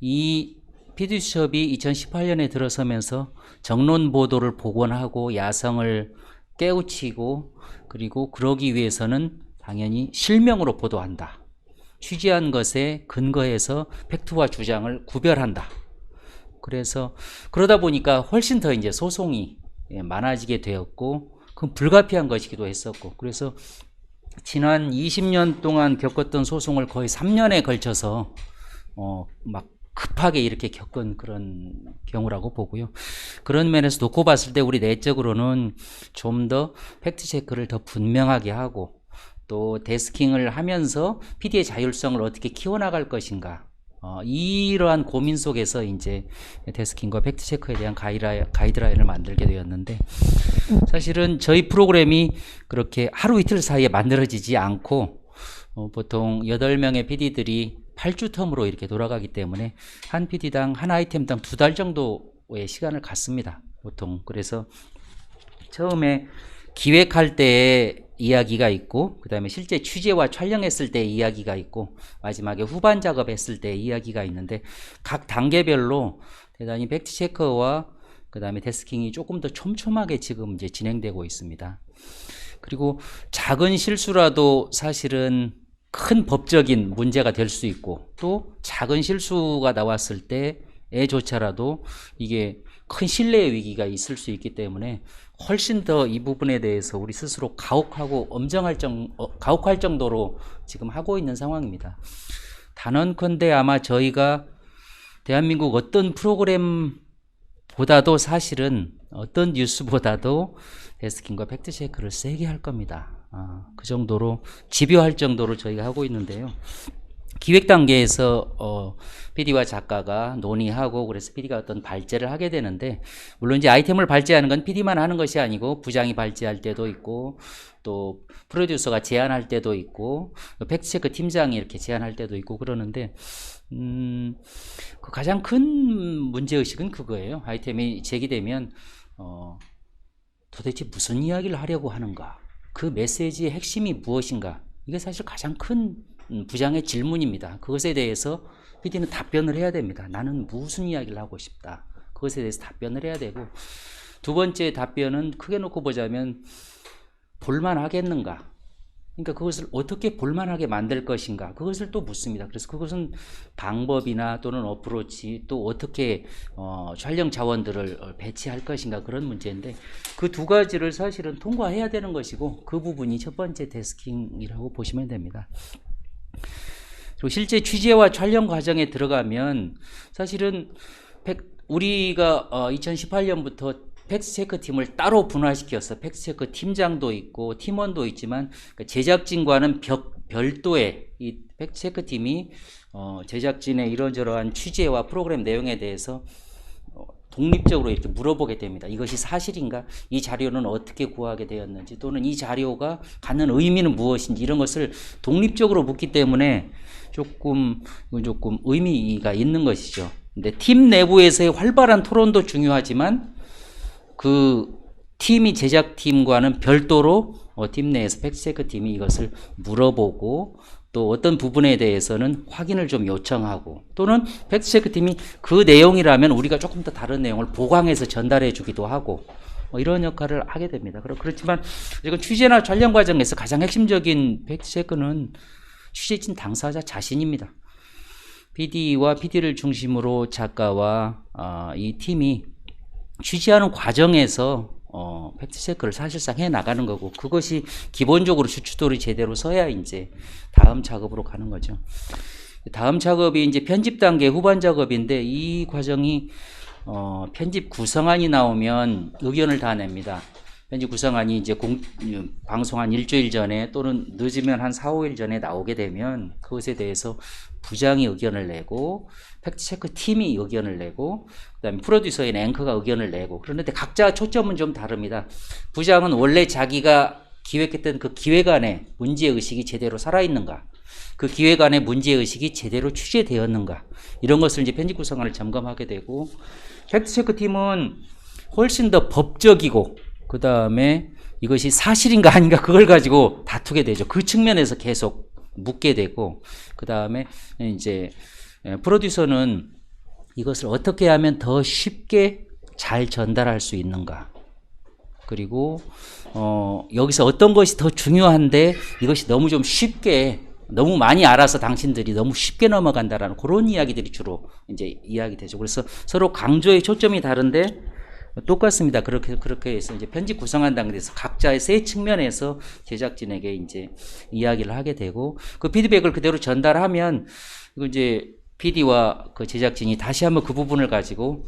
이 PD수첩이 2018년에 들어서면서 정론 보도를 복원하고 야성을 깨우치고 그리고 그러기 위해서는 당연히 실명으로 보도한다. 취재한 것에 근거해서 팩트와 주장을 구별한다. 그래서 그러다 보니까 훨씬 더 이제 소송이 많아지게 되었고 그건 불가피한 것이기도 했었고 그래서 지난 20년 동안 겪었던 소송을 거의 3년에 걸쳐서 막 급하게 이렇게 겪은 그런 경우라고 보고요. 그런 면에서 놓고 봤을 때 우리 내적으로는 좀 더 팩트체크를 더 분명하게 하고 또 데스킹을 하면서 PD의 자율성을 어떻게 키워나갈 것인가 이러한 고민 속에서 이제 데스킹과 팩트체크에 대한 가이드라인을 만들게 되었는데 사실은 저희 프로그램이 그렇게 하루 이틀 사이에 만들어지지 않고 보통 8명의 PD들이 8주 텀으로 이렇게 돌아가기 때문에 한 PD당 한 아이템당 2달 정도의 시간을 갖습니다. 보통. 그래서 처음에 기획할 때의 이야기가 있고 그 다음에 실제 취재와 촬영했을 때의 이야기가 있고 마지막에 후반 작업했을 때의 이야기가 있는데 각 단계별로 대단히 팩트체크와 그 다음에 데스킹이 조금 더 촘촘하게 지금 이제 진행되고 있습니다. 그리고 작은 실수라도 사실은 큰 법적인 문제가 될 수 있고 또 작은 실수가 나왔을 때에조차라도 이게 큰 신뢰의 위기가 있을 수 있기 때문에 훨씬 더 이 부분에 대해서 우리 스스로 가혹할 정도로 지금 하고 있는 상황입니다. 단언컨대 아마 저희가 대한민국 어떤 프로그램보다도 사실은 어떤 뉴스보다도 데스킹과 팩트체크를 세게 할 겁니다. 그 정도로 집요할 정도로 저희가 하고 있는데요. 기획 단계에서 PD와 작가가 논의하고 그래서 PD가 어떤 발제를 하게 되는데 물론 이제 아이템을 발제하는 건 PD만 하는 것이 아니고 부장이 발제할 때도 있고 또 프로듀서가 제안할 때도 있고 팩트체크 팀장이 이렇게 제안할 때도 있고 그러는데 그 가장 큰 문제의식은 그거예요. 아이템이 제기되면 도대체 무슨 이야기를 하려고 하는가? 그 메시지의 핵심이 무엇인가? 이게 사실 가장 큰 부장의 질문입니다. 그것에 대해서 PD는 답변을 해야 됩니다. 나는 무슨 이야기를 하고 싶다. 그것에 대해서 답변을 해야 되고 두 번째 답변은 크게 놓고 보자면 볼만하겠는가? 그러니까 그것을 어떻게 볼만하게 만들 것인가 그것을 또 묻습니다. 그래서 그것은 방법이나 또는 어프로치 또 어떻게 촬영 자원들을 배치할 것인가 그런 문제인데 그 두 가지를 사실은 통과해야 되는 것이고 그 부분이 첫 번째 데스킹이라고 보시면 됩니다. 그리고 실제 취재와 촬영 과정에 들어가면 사실은 우리가 2018년부터 팩트체크 팀을 따로 분화시켰어. 팩트체크 팀장도 있고 팀원도 있지만 제작진과는 별도의 이 팩트체크 팀이 제작진의 이런저런 취재와 프로그램 내용에 대해서 독립적으로 이렇게 물어보게 됩니다. 이것이 사실인가? 이 자료는 어떻게 구하게 되었는지 또는 이 자료가 갖는 의미는 무엇인지 이런 것을 독립적으로 묻기 때문에 조금 의미가 있는 것이죠. 근데 팀 내부에서의 활발한 토론도 중요하지만 그 팀이 제작팀과는 별도로 팀 내에서 팩트체크 팀이 이것을 물어보고 또 어떤 부분에 대해서는 확인을 좀 요청하고 또는 팩트체크 팀이 그 내용이라면 우리가 조금 더 다른 내용을 보강해서 전달해 주기도 하고 이런 역할을 하게 됩니다. 그렇지만 이건 취재나 촬영 과정에서 가장 핵심적인 팩트체크는 취재진 당사자 자신입니다. PD와 PD를 중심으로 작가와 이 팀이 취재하는 과정에서 팩트체크를 사실상 해 나가는 거고 그것이 기본적으로 주춧돌이 제대로 서야 이제 다음 작업으로 가는 거죠. 다음 작업이 이제 편집 단계 후반 작업인데 이 과정이 편집 구성안이 나오면 의견을 다 냅니다. 편집 구성안이 이제 방송한 일주일 전에 또는 늦으면 한 4, 5일 전에 나오게 되면 그것에 대해서 부장이 의견을 내고 팩트체크 팀이 의견을 내고 그다음에 프로듀서인 앵커가 의견을 내고 그런데 각자 초점은 좀 다릅니다. 부장은 원래 자기가 기획했던 그 기획안에 문제의식이 제대로 살아있는가 그 기획안의 문제의식이 제대로 취재되었는가 이런 것을 이제 편집 구성안을 점검하게 되고 팩트체크 팀은 훨씬 더 법적이고 그 다음에 이것이 사실인가 아닌가 그걸 가지고 다투게 되죠. 그 측면에서 계속 묻게 되고 그 다음에 이제 프로듀서는 이것을 어떻게 하면 더 쉽게 잘 전달할 수 있는가 그리고 여기서 어떤 것이 더 중요한데 이것이 너무 좀 쉽게 너무 많이 알아서 당신들이 너무 쉽게 넘어간다라는 그런 이야기들이 주로 이제 이야기 되죠. 그래서 서로 강조의 초점이 다른데 똑같습니다. 그렇게 해서 이제 편집 구성한 단계에서 각자의 세 측면에서 제작진에게 이제 이야기를 하게 되고 그 피드백을 그대로 전달하면 이제 PD와 그 제작진이 다시 한번 그 부분을 가지고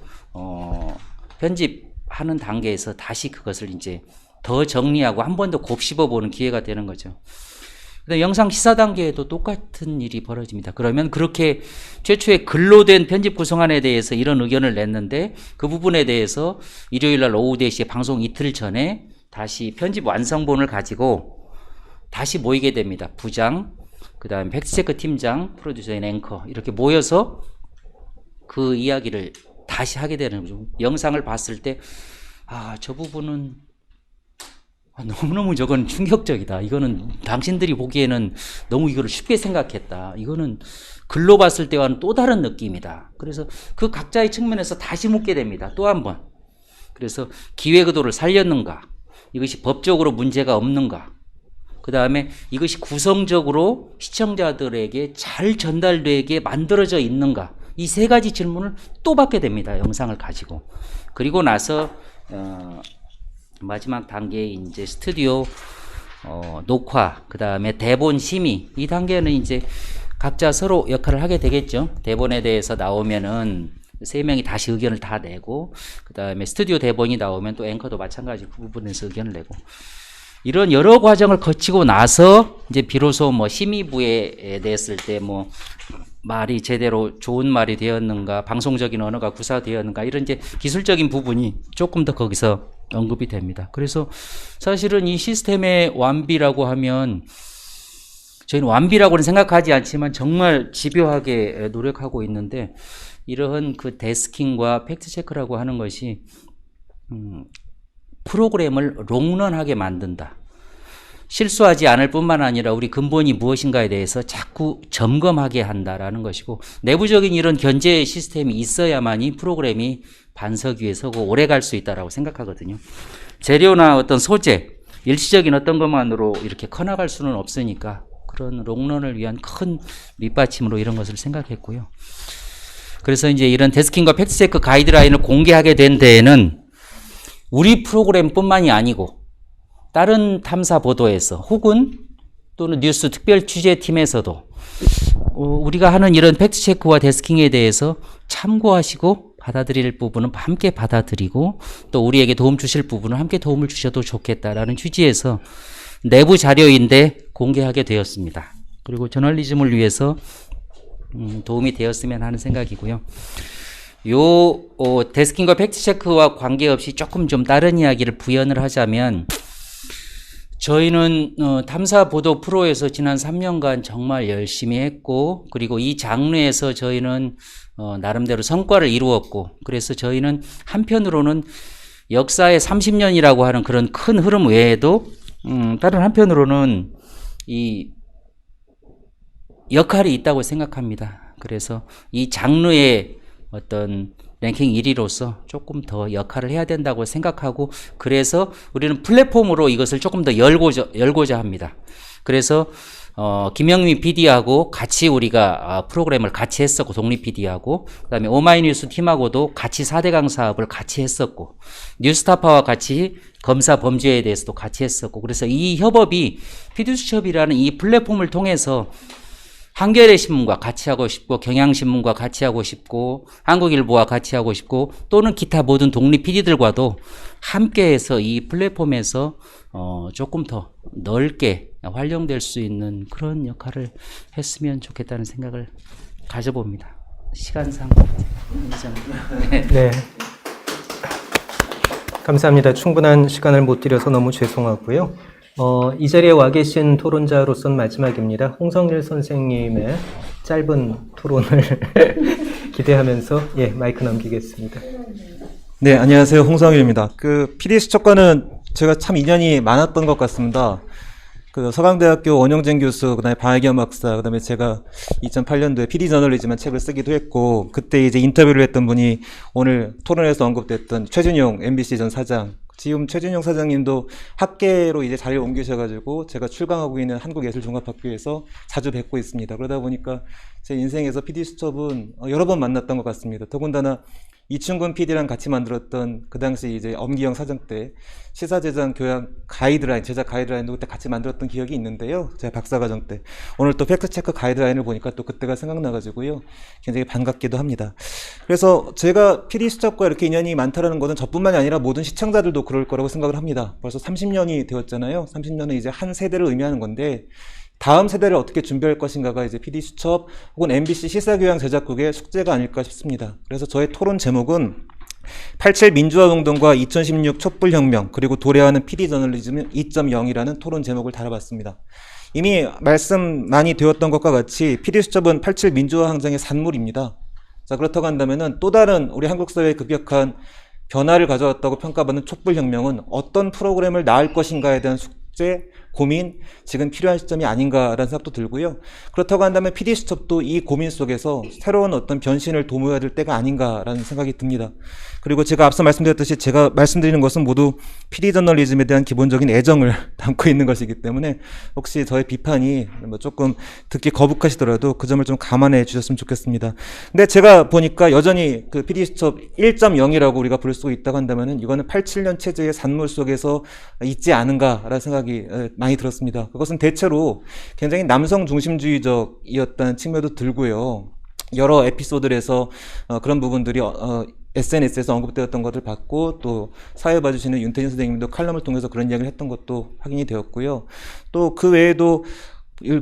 편집하는 단계에서 다시 그것을 이제 더 정리하고 한 번 더 곱씹어 보는 기회가 되는 거죠. 근데 영상 시사 단계에도 똑같은 일이 벌어집니다. 그러면 그렇게 최초에 글로 된 편집 구성안에 대해서 이런 의견을 냈는데 그 부분에 대해서 일요일 날 오후 4시에 방송 이틀 전에 다시 편집 완성본을 가지고 다시 모이게 됩니다. 부장, 그 다음에 팩트체크 팀장, 프로듀서인 앵커 이렇게 모여서 그 이야기를 다시 하게 되는 거죠. 영상을 봤을 때 저 부분은 너무너무 저건 충격적이다. 이거는 당신들이 보기에는 너무 이거를 쉽게 생각했다. 이거는 글로 봤을 때와는 또 다른 느낌이다. 그래서 그 각자의 측면에서 다시 묻게 됩니다. 또 한 번. 그래서 기획 의도를 살렸는가? 이것이 법적으로 문제가 없는가? 그 다음에 이것이 구성적으로 시청자들에게 잘 전달되게 만들어져 있는가? 이 세 가지 질문을 또 받게 됩니다. 영상을 가지고. 그리고 나서 마지막 단계에 이제 스튜디오 녹화, 그 다음에 대본 심의 이 단계는 이제 각자 서로 역할을 하게 되겠죠. 대본에 대해서 나오면은 세 명이 다시 의견을 다 내고 그 다음에 스튜디오 대본이 나오면 또 앵커도 마찬가지 그 부분에서 의견을 내고 이런 여러 과정을 거치고 나서 이제 비로소 뭐 심의부에 냈을 때 뭐 말이 제대로 좋은 말이 되었는가, 방송적인 언어가 구사되었는가 이런 이제 기술적인 부분이 조금 더 거기서 언급이 됩니다. 그래서 사실은 이 시스템의 완비라고 하면 저희는 완비라고는 생각하지 않지만 정말 집요하게 노력하고 있는데 이러한 그 데스킹과 팩트체크라고 하는 것이 프로그램을 롱런하게 만든다. 실수하지 않을 뿐만 아니라 우리 근본이 무엇인가에 대해서 자꾸 점검하게 한다라는 것이고 내부적인 이런 견제 시스템이 있어야만이 프로그램이 반석 위에 서고 오래 갈 수 있다라고 생각하거든요. 재료나 어떤 소재 일시적인 어떤 것만으로 이렇게 커나갈 수는 없으니까 그런 롱런을 위한 큰 밑받침으로 이런 것을 생각했고요. 그래서 이제 이런 데스킹과 팩트체크 가이드라인을 공개하게 된 데에는 우리 프로그램뿐만이 아니고 다른 탐사 보도에서 혹은 또는 뉴스 특별 취재팀에서도 우리가 하는 이런 팩트체크와 데스킹에 대해서 참고하시고 받아들일 부분은 함께 받아들이고 또 우리에게 도움 주실 부분은 함께 도움을 주셔도 좋겠다라는 취지에서 내부 자료인데 공개하게 되었습니다. 그리고 저널리즘을 위해서 도움이 되었으면 하는 생각이고요. 데스킹과 팩트체크와 관계없이 조금 좀 다른 이야기를 부연을 하자면 저희는 탐사 보도 프로에서 지난 3년간 정말 열심히 했고 그리고 이 장르에서 저희는 나름대로 성과를 이루었고 그래서 저희는 한편으로는 역사의 30년이라고 하는 그런 큰 흐름 외에도 다른 한편으로는 이 역할이 있다고 생각합니다. 그래서 이 장르의 어떤 랭킹 1위로서 조금 더 역할을 해야 된다고 생각하고 그래서 우리는 플랫폼으로 이것을 조금 더 열고자 합니다. 그래서 김영민 PD하고 같이 우리가 프로그램을 같이 했었고 독립 PD하고 그다음에 오마이뉴스 팀하고도 같이 4대강 사업을 같이 했었고 뉴스타파와 같이 검사 범죄에 대해서도 같이 했었고 그래서 이 협업이 피디수첩이라는 이 플랫폼을 통해서 한겨레 신문과 같이 하고 싶고 경향신문과 같이 하고 싶고 한국일보와 같이 하고 싶고 또는 기타 모든 독립 PD들과도 함께해서 이 플랫폼에서 조금 더 넓게 활용될 수 있는 그런 역할을 했으면 좋겠다는 생각을 가져봅니다. 시간상 네. 감사합니다. 충분한 시간을 못 드려서 너무 죄송하고요. 이 자리에 와 계신 토론자로서는 마지막입니다. 홍성일 선생님의 짧은 토론을 기대하면서 마이크 넘기겠습니다. 네, 안녕하세요. 홍성일입니다. PD수첩과는 제가 참 인연이 많았던 것 같습니다. 서강대학교 원영재 교수, 그다음에 박혜경 박사, 그다음에 제가 2008년도에 PD저널리즘한 책을 쓰기도 했고, 그때 이제 인터뷰를 했던 분이 오늘 토론에서 언급됐던 최준용 MBC 전 사장. 지금 최준용 사장님도 학계로 이제 자리를 옮기셔가지고 제가 출강하고 있는 한국예술종합학교에서 자주 뵙고 있습니다. 그러다 보니까 제 인생에서 PD수첩은 여러 번 만났던 것 같습니다. 더군다나 이충근 PD랑 같이 만들었던 그 당시 이제 엄기영 사장 때 시사제작 교양 가이드라인, 제작 가이드라인도 그때 같이 만들었던 기억이 있는데요. 제가 박사과정 때. 오늘 또 팩트체크 가이드라인을 보니까 또 그때가 생각나가지고요. 굉장히 반갑기도 합니다. 그래서 제가 PD수첩과 이렇게 인연이 많다라는 것은 저뿐만이 아니라 모든 시청자들도 그럴 거라고 생각을 합니다. 벌써 30년이 되었잖아요. 30년은 이제 한 세대를 의미하는 건데 다음 세대를 어떻게 준비할 것인가가 이제 PD수첩 혹은 MBC 시사교양 제작국의 숙제가 아닐까 싶습니다. 그래서 저의 토론 제목은 87 민주화운동과 2016 촛불혁명 그리고 도래하는 PD저널리즘 2.0이라는 토론 제목을 달아봤습니다. 이미 말씀 많이 되었던 것과 같이 PD수첩은 87 민주화 항쟁의 산물입니다. 자, 그렇다고 한다면은 또 다른 우리 한국 사회의 급격한 변화를 가져왔다고 평가받는 촛불혁명은 어떤 프로그램을 낳을 것인가에 대한 숙제, 고민, 지금 필요한 시점이 아닌가라는 생각도 들고요. 그렇다고 한다면 PD수첩도 이 고민 속에서 새로운 어떤 변신을 도모해야 될 때가 아닌가라는 생각이 듭니다. 그리고 제가 앞서 말씀드렸듯이 제가 말씀드리는 것은 모두 PD저널리즘에 대한 기본적인 애정을 담고 있는 것이기 때문에 혹시 저의 비판이 조금 듣기 거북하시더라도 그 점을 좀 감안해 주셨으면 좋겠습니다. 근데 제가 보니까 여전히 그 PD수첩 1.0이라고 우리가 부를 수 있다고 한다면 이거는 87년 체제의 산물 속에서 있지 않은가라는 생각이 많이 들었습니다. 그것은 대체로 굉장히 남성 중심주의적이었다는 측면도 들고요. 여러 에피소드에서 그런 부분들이 SNS에서 언급되었던 것을 봤고 또 사회 봐주시는 윤태진 선생님도 칼럼을 통해서 그런 이야기를 했던 것도 확인이 되었고요. 또 그 외에도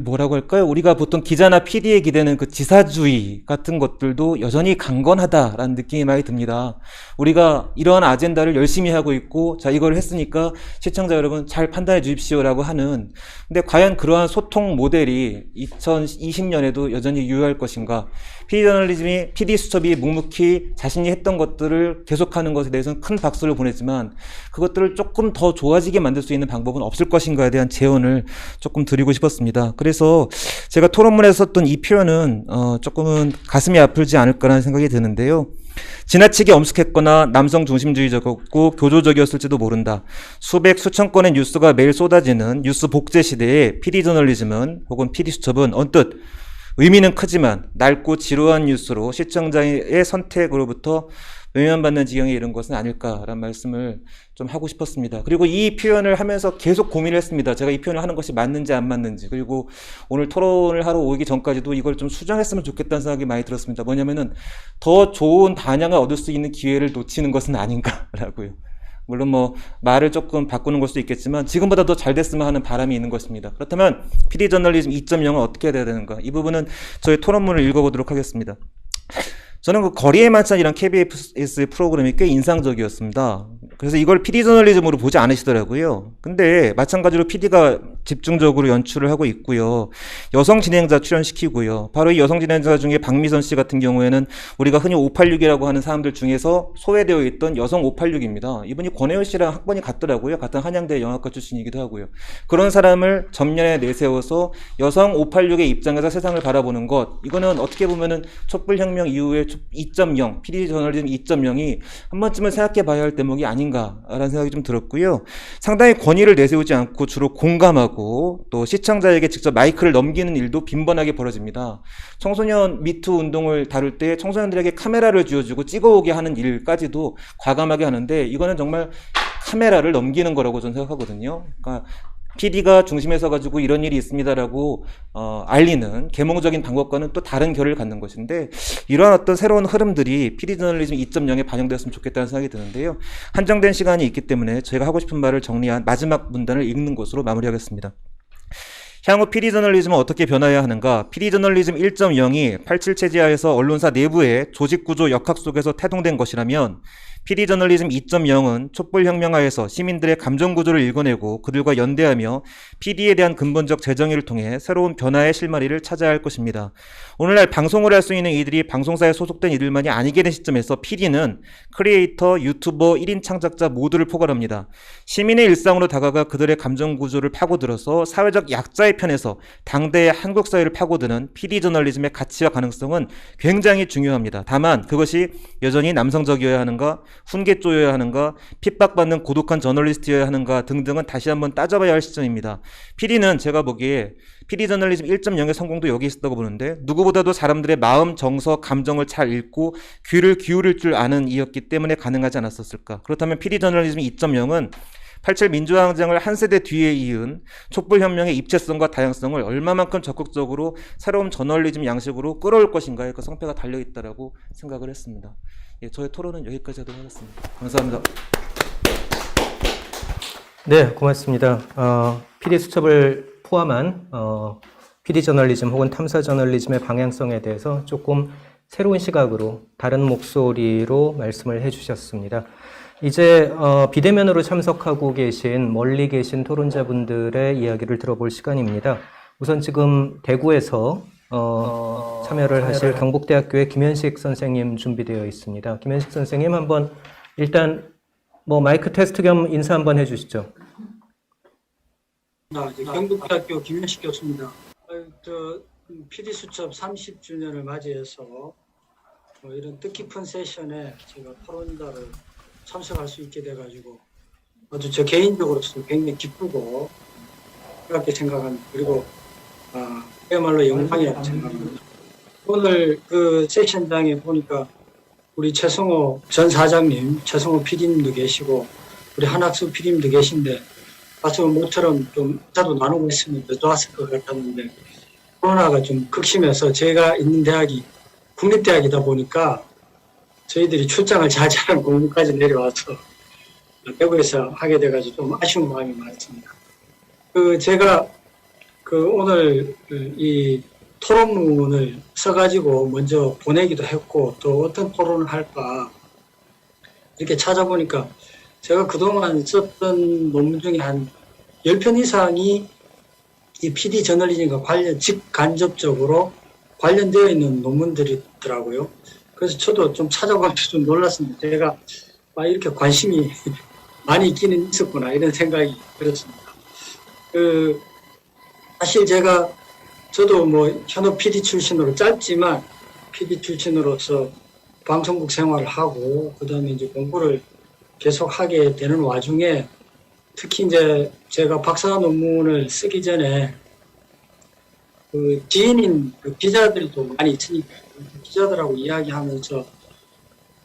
뭐라고 할까요? 우리가 보통 기자나 PD에 기대는 그 지사주의 같은 것들도 여전히 강건하다라는 느낌이 많이 듭니다. 우리가 이러한 아젠다를 열심히 하고 있고 자 이걸 했으니까 시청자 여러분 잘 판단해 주십시오라고 하는 근데 과연 그러한 소통 모델이 2020년에도 여전히 유효할 것인가? PD저널리즘이 PD수첩이 묵묵히 자신이 했던 것들을 계속하는 것에 대해서는 큰 박수를 보냈지만 그것들을 조금 더 좋아지게 만들 수 있는 방법은 없을 것인가에 대한 제언을 조금 드리고 싶었습니다. 그래서 제가 토론문에서 썼던 이 표현은 조금은 가슴이 아프지 않을까라는 생각이 드는데요. 지나치게 엄숙했거나 남성 중심주의적이었고 교조적이었을지도 모른다. 수백 수천 건의 뉴스가 매일 쏟아지는 뉴스 복제 시대에 PD 저널리즘은 혹은 PD 수첩은 언뜻 의미는 크지만 낡고 지루한 뉴스로 시청자의 선택으로부터 외면받는 지경에 이른 것은 아닐까라는 말씀을 좀 하고 싶었습니다. 그리고 이 표현을 하면서 계속 고민을 했습니다. 제가 이 표현을 하는 것이 맞는지 안 맞는지. 그리고 오늘 토론을 하러 오기 전까지도 이걸 좀 수정했으면 좋겠다는 생각이 많이 들었습니다. 뭐냐면은 더 좋은 반향을 얻을 수 있는 기회를 놓치는 것은 아닌가라고요. 물론 뭐 말을 조금 바꾸는 걸 수도 있겠지만 지금보다 더 잘 됐으면 하는 바람이 있는 것입니다. 그렇다면 PD 저널리즘 2.0은 어떻게 해야 되는가? 이 부분은 저희 토론문을 읽어보도록 하겠습니다. 저는 그 거리의 만찬이란 KBS 프로그램이 꽤 인상적이었습니다. 그래서 이걸 PD 저널리즘으로 보지 않으시더라고요. 근데 마찬가지로 PD가 집중적으로 연출을 하고 있고요. 여성 진행자 출연시키고요. 바로 이 여성 진행자 중에 박미선 씨 같은 경우에는 우리가 흔히 586이라고 하는 사람들 중에서 소외되어 있던 여성 586입니다. 이분이 권혜연 씨랑 학번이 같더라고요. 같은 한양대 영화과 출신이기도 하고요. 그런 사람을 전면에 내세워서 여성 586의 입장에서 세상을 바라보는 것, 이거는 어떻게 보면은 촛불혁명 이후에 2.0, PD 저널리즘 2.0이 한 번쯤은 생각해 봐야 할 대목이 아닌가라는 생각이 좀 들었고요. 상당히 권위를 내세우지 않고 주로 공감하고 또 시청자에게 직접 마이크를 넘기는 일도 빈번하게 벌어집니다. 청소년 미투 운동을 다룰 때 청소년들에게 카메라를 쥐어주고 찍어오게 하는 일까지도 과감하게 하는데 이거는 정말 카메라를 넘기는 거라고 저는 생각하거든요. 그러니까 PD가 중심에 서가지고 이런 일이 있습니다라고 알리는 계몽적인 방법과는 또 다른 결을 갖는 것인데 이러한 어떤 새로운 흐름들이 PD 저널리즘 2.0에 반영되었으면 좋겠다는 생각이 드는데요. 한정된 시간이 있기 때문에 저희가 하고 싶은 말을 정리한 마지막 문단을 읽는 것으로 마무리하겠습니다. 향후 PD 저널리즘은 어떻게 변화해야 하는가? PD 저널리즘 1.0이 87 체제하에서 언론사 내부의 조직구조 역학 속에서 태동된 것이라면 PD 저널리즘 2.0은 촛불혁명하에서 시민들의 감정구조를 읽어내고 그들과 연대하며 PD에 대한 근본적 재정의를 통해 새로운 변화의 실마리를 찾아야 할 것입니다. 오늘날 방송을 할 수 있는 이들이 방송사에 소속된 이들만이 아니게 된 시점에서 PD는 크리에이터, 유튜버, 1인 창작자 모두를 포괄합니다. 시민의 일상으로 다가가 그들의 감정구조를 파고들어서 사회적 약자의 편에서 당대의 한국 사회를 파고드는 PD 저널리즘의 가치와 가능성은 굉장히 중요합니다. 다만 그것이 여전히 남성적이어야 하는가, 훈계조여야 하는가, 핍박받는 고독한 저널리스트여야 하는가 등등은 다시 한번 따져봐야 할 시점입니다. PD는 제가 보기에 PD 저널리즘 1.0의 성공도 여기 있었다고 보는데 누구보다도 사람들의 마음, 정서, 감정을 잘 읽고 귀를 기울일 줄 아는 이였기 때문에 가능하지 않았었을까. 그렇다면 PD 저널리즘 2.0은 87 민주화항쟁을 한 세대 뒤에 이은 촛불혁명의 입체성과 다양성을 얼마만큼 적극적으로 새로운 저널리즘 양식으로 끌어올 것인가에 그 성패가 달려있다라고 생각을 했습니다. 예, 저의 토론은 여기까지 하도록 하겠습니다. 감사합니다. 네, 고맙습니다. PD 수첩을 포함한 PD 저널리즘 혹은 탐사 저널리즘의 방향성에 대해서 조금 새로운 시각으로 다른 목소리로 말씀을 해주셨습니다. 이제 비대면으로 참석하고 계신 멀리 계신 토론자분들의 이야기를 들어볼 시간입니다. 우선 지금 대구에서 참여를 하실 경북대학교의 김현식 선생님 준비되어 있습니다. 김현식 선생님 한번 일단 마이크 테스트 겸 인사 한번 해주시죠. 경북대학교 김현식 교수입니다. PD 수첩 30주년을 맞이해서 이런 뜻깊은 세션에 제가 토론자를 참석할 수 있게 돼가지고 아주 저 개인적으로서 굉장히 기쁘고 그렇게 생각합니다. 그리고 그야말로 영광이라고 생각합니다. 오늘 그 세션장에 보니까 우리 최성호 전 사장님, 최성호 PD님도 계시고 우리 한학수 PD님도 계신데 가서 모처럼 좀 인사도 나누고 있으면 더 좋았을 것 같았는데 코로나가 좀 극심해서 제가 있는 대학이 국립대학이다 보니까 저희들이 출장을 자제하는 공부까지 내려와서 대구에서 하게 돼가지고 좀 아쉬운 마음이 많습니다. 제가 오늘 이 토론문을 써가지고 먼저 보내기도 했고 또 어떤 토론을 할까 이렇게 찾아보니까 제가 그동안 썼던 논문 중에 한 10편 이상이 이 PD 저널리즘과 직간접적으로 관련되어 있는 논문들이더라고요. 그래서 저도 좀 찾아보면서 좀 놀랐습니다. 제가 이렇게 관심이 많이 있기는 있었구나 이런 생각이 들었습니다. 사실 저도 현업 PD 출신으로 짧지만 PD 출신으로서 방송국 생활을 하고 그다음에 이제 공부를 계속 하게 되는 와중에 특히 이제 제가 박사 논문을 쓰기 전에 그 지인인 그 기자들도 많이 있으니까 기자들하고 이야기하면서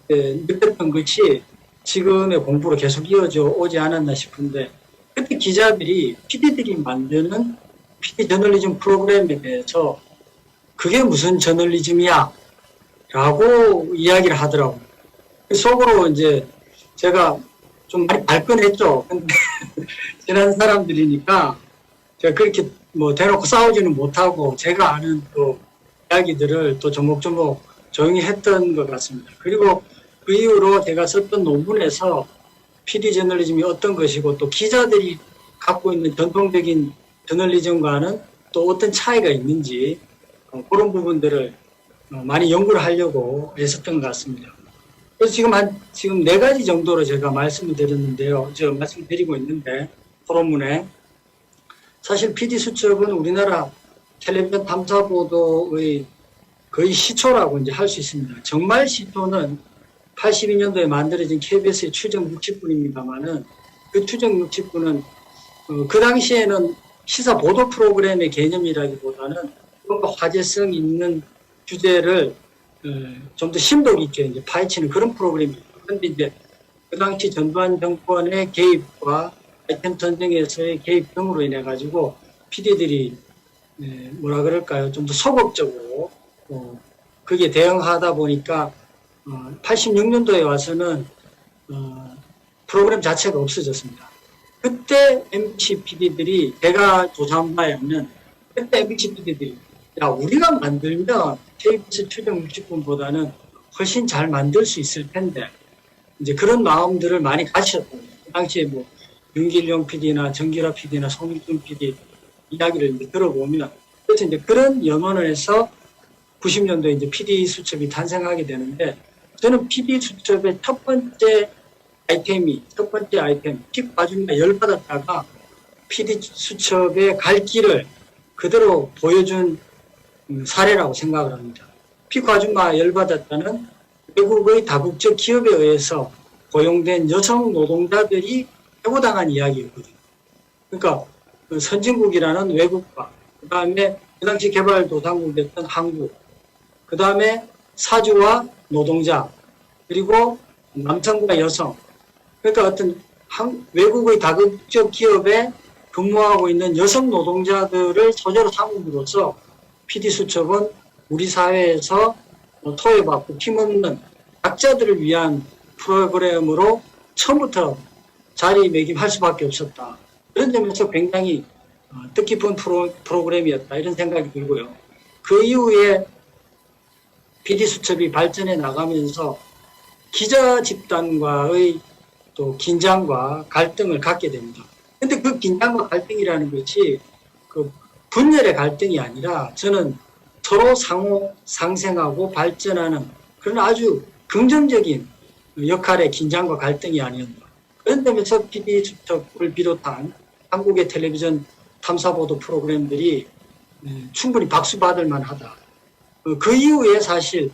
느꼈던 것이 지금의 공부로 계속 이어져 오지 않았나 싶은데 그때 기자들이 PD들이 만드는 PD 저널리즘 프로그램에 대해서 그게 무슨 저널리즘이야 라고 이야기를 하더라고요. 속으로 이제 제가 좀 많이 발끈했죠. 근데 지난 사람들이니까 제가 그렇게 뭐 대놓고 싸우지는 못하고 제가 아는 또 이야기들을 또 조목조목 조용히 했던 것 같습니다. 그리고 그 이후로 제가 썼던 논문에서 PD 저널리즘이 어떤 것이고 또 기자들이 갖고 있는 전통적인 저널리즘과는 또 어떤 차이가 있는지 그런 부분들을 많이 연구를 하려고 했었던 것 같습니다. 그래서 지금 4가지 정도로 제가 말씀을 드렸는데요. 말씀드리고 있는데 토론문에 사실 PD 수첩은 우리나라 텔레비전 탐사 보도의 거의 시초라고 이제 할 수 있습니다. 정말 시초는 82년도에 만들어진 KBS의 추정 60분입니다만은 그 추정 60분은 그 당시에는 시사 보도 프로그램의 개념이라기보다는 뭔가 화제성 있는 주제를 좀 더 심도 있게 이제 파헤치는 그런 프로그램입니다. 그런데 이제 그 당시 전두환 정권의 개입과 아이템 전쟁에서의 개입 등으로 인해 가지고 PD들이 뭐라 그럴까요? 좀 더 소극적으로 그게 대응하다 보니까 86년도에 와서는 프로그램 자체가 없어졌습니다. 그때 MBC PD들이 제가 조사한 바에 의하면 그때 MBC PD들이 야 우리가 만들면 KBS 추정 60분보다는 훨씬 잘 만들 수 있을 텐데 이제 그런 마음들을 많이 가지셨던 거예요. 그 당시에 뭐 윤길용 PD나 정기라 PD나 송일준 PD 이야기를 이제 들어보면 그래서 이제 그런 염원을 해서 90년도에 이제 PD 수첩이 탄생하게 되는데 저는 PD 수첩의 첫 번째 아이템 픽 봐주니까 열받았다가 PD 수첩의 갈 길을 그대로 보여준 사례라고 생각을 합니다. 픽 아줌마 열받았다는 외국의 다국적 기업에 의해서 고용된 여성 노동자들이 해고당한 이야기였거든요. 그러니까 그 선진국이라는 외국과 그 다음에 그 당시 개발도상국이었던 한국 그 다음에 사주와 노동자 그리고 남성과 여성 그러니까 어떤 외국의 다국적 기업에 근무하고 있는 여성 노동자들을 소재로 삼음으로써 PD 수첩은 우리 사회에서 토해받고 힘없는 약자들을 위한 프로그램으로 처음부터 자리매김할 수밖에 없었다. 그런 점에서 굉장히 뜻깊은 프로그램이었다 이런 생각이 들고요. 그 이후에 PD 수첩이 발전해 나가면서 기자 집단과의 또 긴장과 갈등을 갖게 됩니다. 근데 그 긴장과 갈등이라는 것이 그 분열의 갈등이 아니라 저는 서로 상호 상생하고 발전하는 그런 아주 긍정적인 역할의 긴장과 갈등이 아니었나. 그런 점에서 PD 수첩을 비롯한 한국의 텔레비전 탐사보도 프로그램들이 충분히 박수받을 만하다. 그 이후에 사실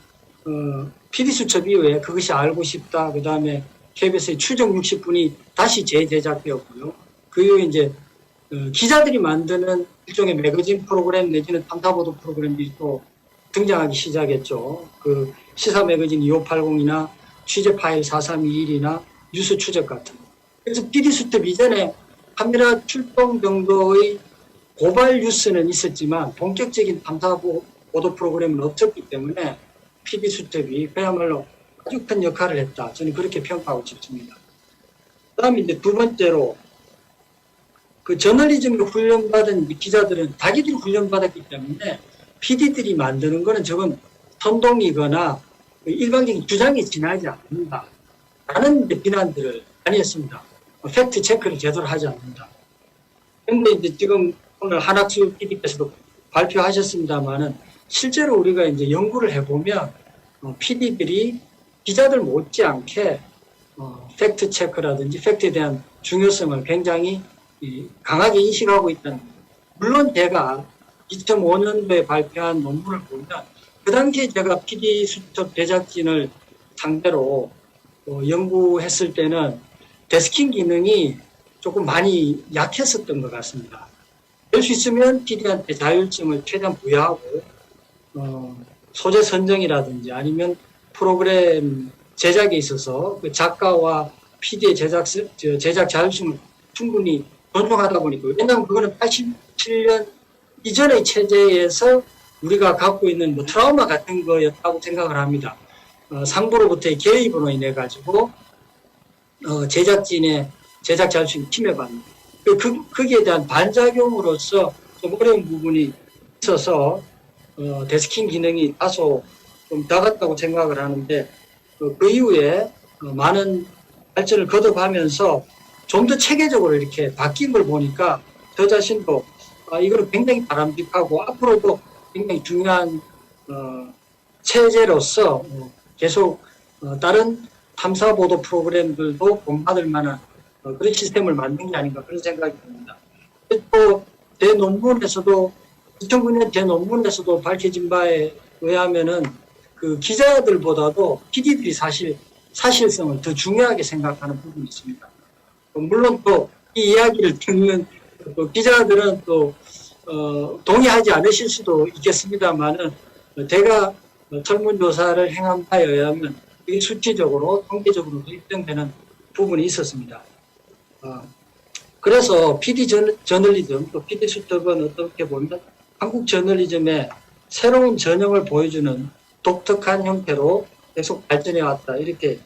PD 수첩 이후에 그것이 알고 싶다. 그 다음에 KBS의 추정 60분이 다시 재제작되었고요. 그 이후에 이제 기자들이 만드는 일종의 매거진 프로그램 내지는 탐사보도 프로그램들이 또 등장하기 시작했죠. 그 시사 매거진 2580이나 취재 파일 4321이나 뉴스 추적 같은. 그래서 PD 수첩 이전에 카메라 출동 정도의 고발 뉴스는 있었지만 본격적인 탐사보도 프로그램은 없었기 때문에 PD 수첩이 그야말로 아주 큰 역할을 했다. 저는 그렇게 평가하고 싶습니다. 그 다음에 이제 두 번째로 그 저널리즘을 훈련받은 기자들은 자기들이 훈련받았기 때문에 PD들이 만드는 거는 저건 선동이거나 일반적인 주장에 지나지 않는다. 라는 비난들을 많이 했습니다. 팩트 체크를 제대로 하지 않는다. 그런데 이제 지금 오늘 한학수 PD께서도 발표하셨습니다만은 실제로 우리가 이제 연구를 해보면 PD들이 기자들 못지않게 팩트 체크라든지 팩트에 대한 중요성을 굉장히 강하게 인식하고 있다는 거예요. 물론 제가 2005년도에 발표한 논문을 보면 그 당시에 제가 PD 수첩 제작진을 상대로 연구했을 때는 데스킹 기능이 조금 많이 약했었던 것 같습니다. 될 수 있으면 PD한테 자율성을 최대한 부여하고 소재 선정이라든지 아니면 프로그램 제작에 있어서 그 작가와 PD의 제작 자율성을 충분히 존중하다 보니까, 왜냐하면 그거는 87년 이전의 체제에서 우리가 갖고 있는 뭐 트라우마 같은 거였다고 생각을 합니다. 상부로부터의 개입으로 인해 가지고 제작진의 제작 자율성이 침해받는 거기에 대한 반작용으로서 좀 어려운 부분이 있어서 데스킹 기능이 다소 좀 작았다고 생각을 하는데, 그 이후에 많은 발전을 거듭하면서 좀 더 체계적으로 이렇게 바뀐 걸 보니까 저 자신도 이거는 굉장히 바람직하고 앞으로도 굉장히 중요한 체제로서 계속 다른 탐사보도 프로그램들도 본받을 만한 그런 시스템을 만든 게 아닌가 그런 생각이 듭니다. 또 제 논문에서도 2009년 제 논문에서도 밝혀진 바에 의하면은 그 기자들보다도 PD들이 사실성을 더 중요하게 생각하는 부분이 있습니다. 물론 또 이 이야기를 듣는 기자들은 또 동의하지 않으실 수도 있겠습니다만은 제가 설문조사를 행한 바에 의하면 이게 수치적으로 통계적으로도 입증되는 부분이 있었습니다. 그래서 PD 저널리즘 또 PD 수첩은 어떻게 보면 한국 저널리즘의 새로운 전형을 보여주는 독특한 형태로 계속 발전해 왔다, 이렇게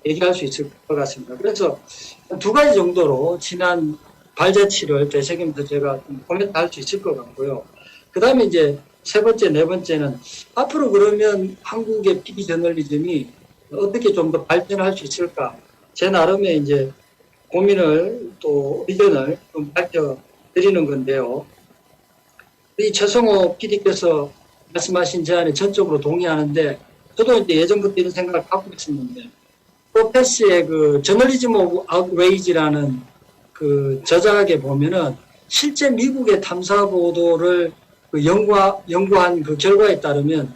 얘기할 수 있을 것 같습니다. 그래서 두 가지 정도로 지난 발자취를 되새기면서 제가 좀 코멘트할 수 있을 것 같고요. 그 다음에 이제 세 번째, 네 번째는 앞으로 그러면 한국의 PD 저널리즘이 어떻게 좀 더 발전할 수 있을까? 제 나름의 이제 고민을 또 의견을 좀 밝혀드리는 건데요. 이 최성호 PD께서 말씀하신 제안에 전적으로 동의하는데, 저도 이제 예전부터 이런 생각을 갖고 있었는데, 프로페스의 그 저널리즘 오브 아웃웨이지라는 그 저작에 보면은 실제 미국의 탐사 보도를 그 연구한 그 결과에 따르면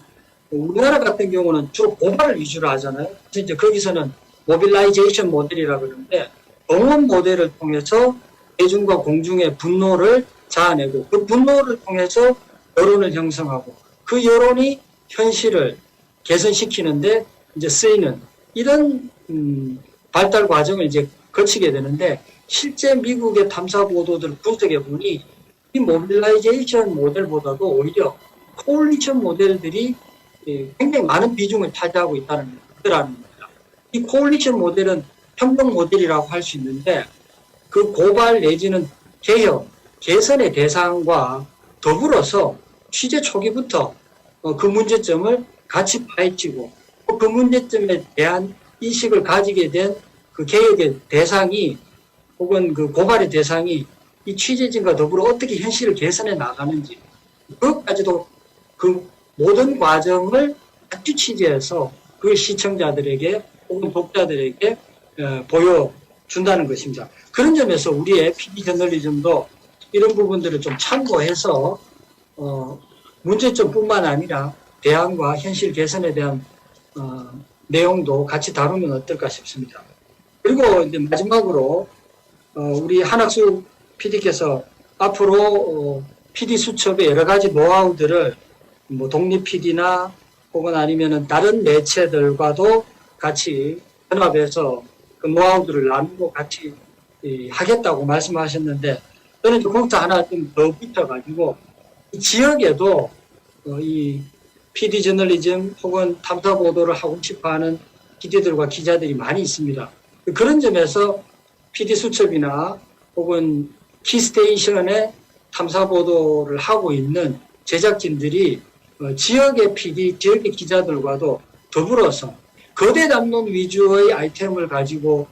우리나라 같은 경우는 주로 고발을 위주로 하잖아요. 그래서 이제 거기서는 모빌라이제이션 모델이라고 그러는데, 동원 모델을 통해서 대중과 공중의 분노를 자아내고 그 분노를 통해서 여론을 형성하고 그 여론이 현실을 개선시키는데 이제 쓰이는 이런 발달 과정을 이제 거치게 되는데, 실제 미국의 탐사 보도들 분석해 보니 이 모빌라이제이션 모델보다도 오히려 코올리션 모델들이 굉장히 많은 비중을 차지하고 있다는 겁니다. 이 코올리션 모델은 협력 모델이라고 할 수 있는데, 그 고발 내지는 개혁, 개선의 대상과 더불어서 취재 초기부터 그 문제점을 같이 파헤치고 그 문제점에 대한 인식을 가지게 된 그 개혁의 대상이 혹은 그 고발의 대상이 이 취재진과 더불어 어떻게 현실을 개선해 나가는지, 그것까지도 그 모든 과정을 같이 취재해서 그 시청자들에게 혹은 독자들에게 보여준다는 것입니다. 그런 점에서 우리의 PD 저널리즘도 이런 부분들을 좀 참고해서 문제점뿐만 아니라 대안과 현실 개선에 대한 내용도 같이 다루면 어떨까 싶습니다. 그리고 이제 마지막으로 우리 한학수 PD께서 앞으로 PD 수첩의 여러 가지 노하우들을 뭐 독립 PD나 혹은 아니면은 다른 매체들과도 같이 연합해서 그 노하우들을 나누고 같이 하겠다고 말씀하셨는데, 저는 거기서 하나 좀 더 붙여가지고 이 지역에도 이 PD 저널리즘 혹은 탐사 보도를 하고 싶어하는 PD들과 기자들이 많이 있습니다. 그런 점에서 PD 수첩이나 혹은 키스테이션의 탐사 보도를 하고 있는 제작진들이 지역의 PD, 지역의 기자들과도 더불어서 거대 담론 위주의 아이템을 가지고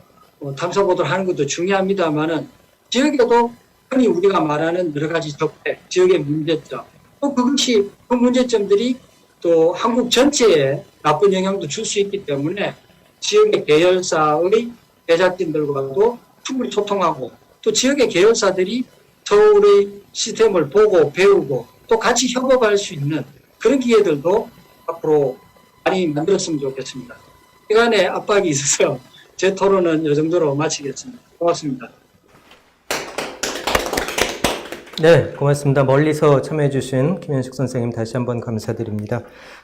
탐사 보도를 하는 것도 중요합니다만은, 지역에도 흔히 우리가 말하는 여러 가지 적폐, 지역의 문제점, 또 그것이 그 문제점들이 또 한국 전체에 나쁜 영향도 줄 수 있기 때문에 지역의 계열사의 제작진들과도 충분히 소통하고, 또 지역의 계열사들이 서울의 시스템을 보고 배우고 또 같이 협업할 수 있는 그런 기회들도 앞으로 많이 만들었으면 좋겠습니다. 시간에 압박이 있어서 제 토론은 이 정도로 마치겠습니다. 고맙습니다. 네, 고맙습니다. 멀리서 참여해주신 김현식 선생님 다시 한번 감사드립니다.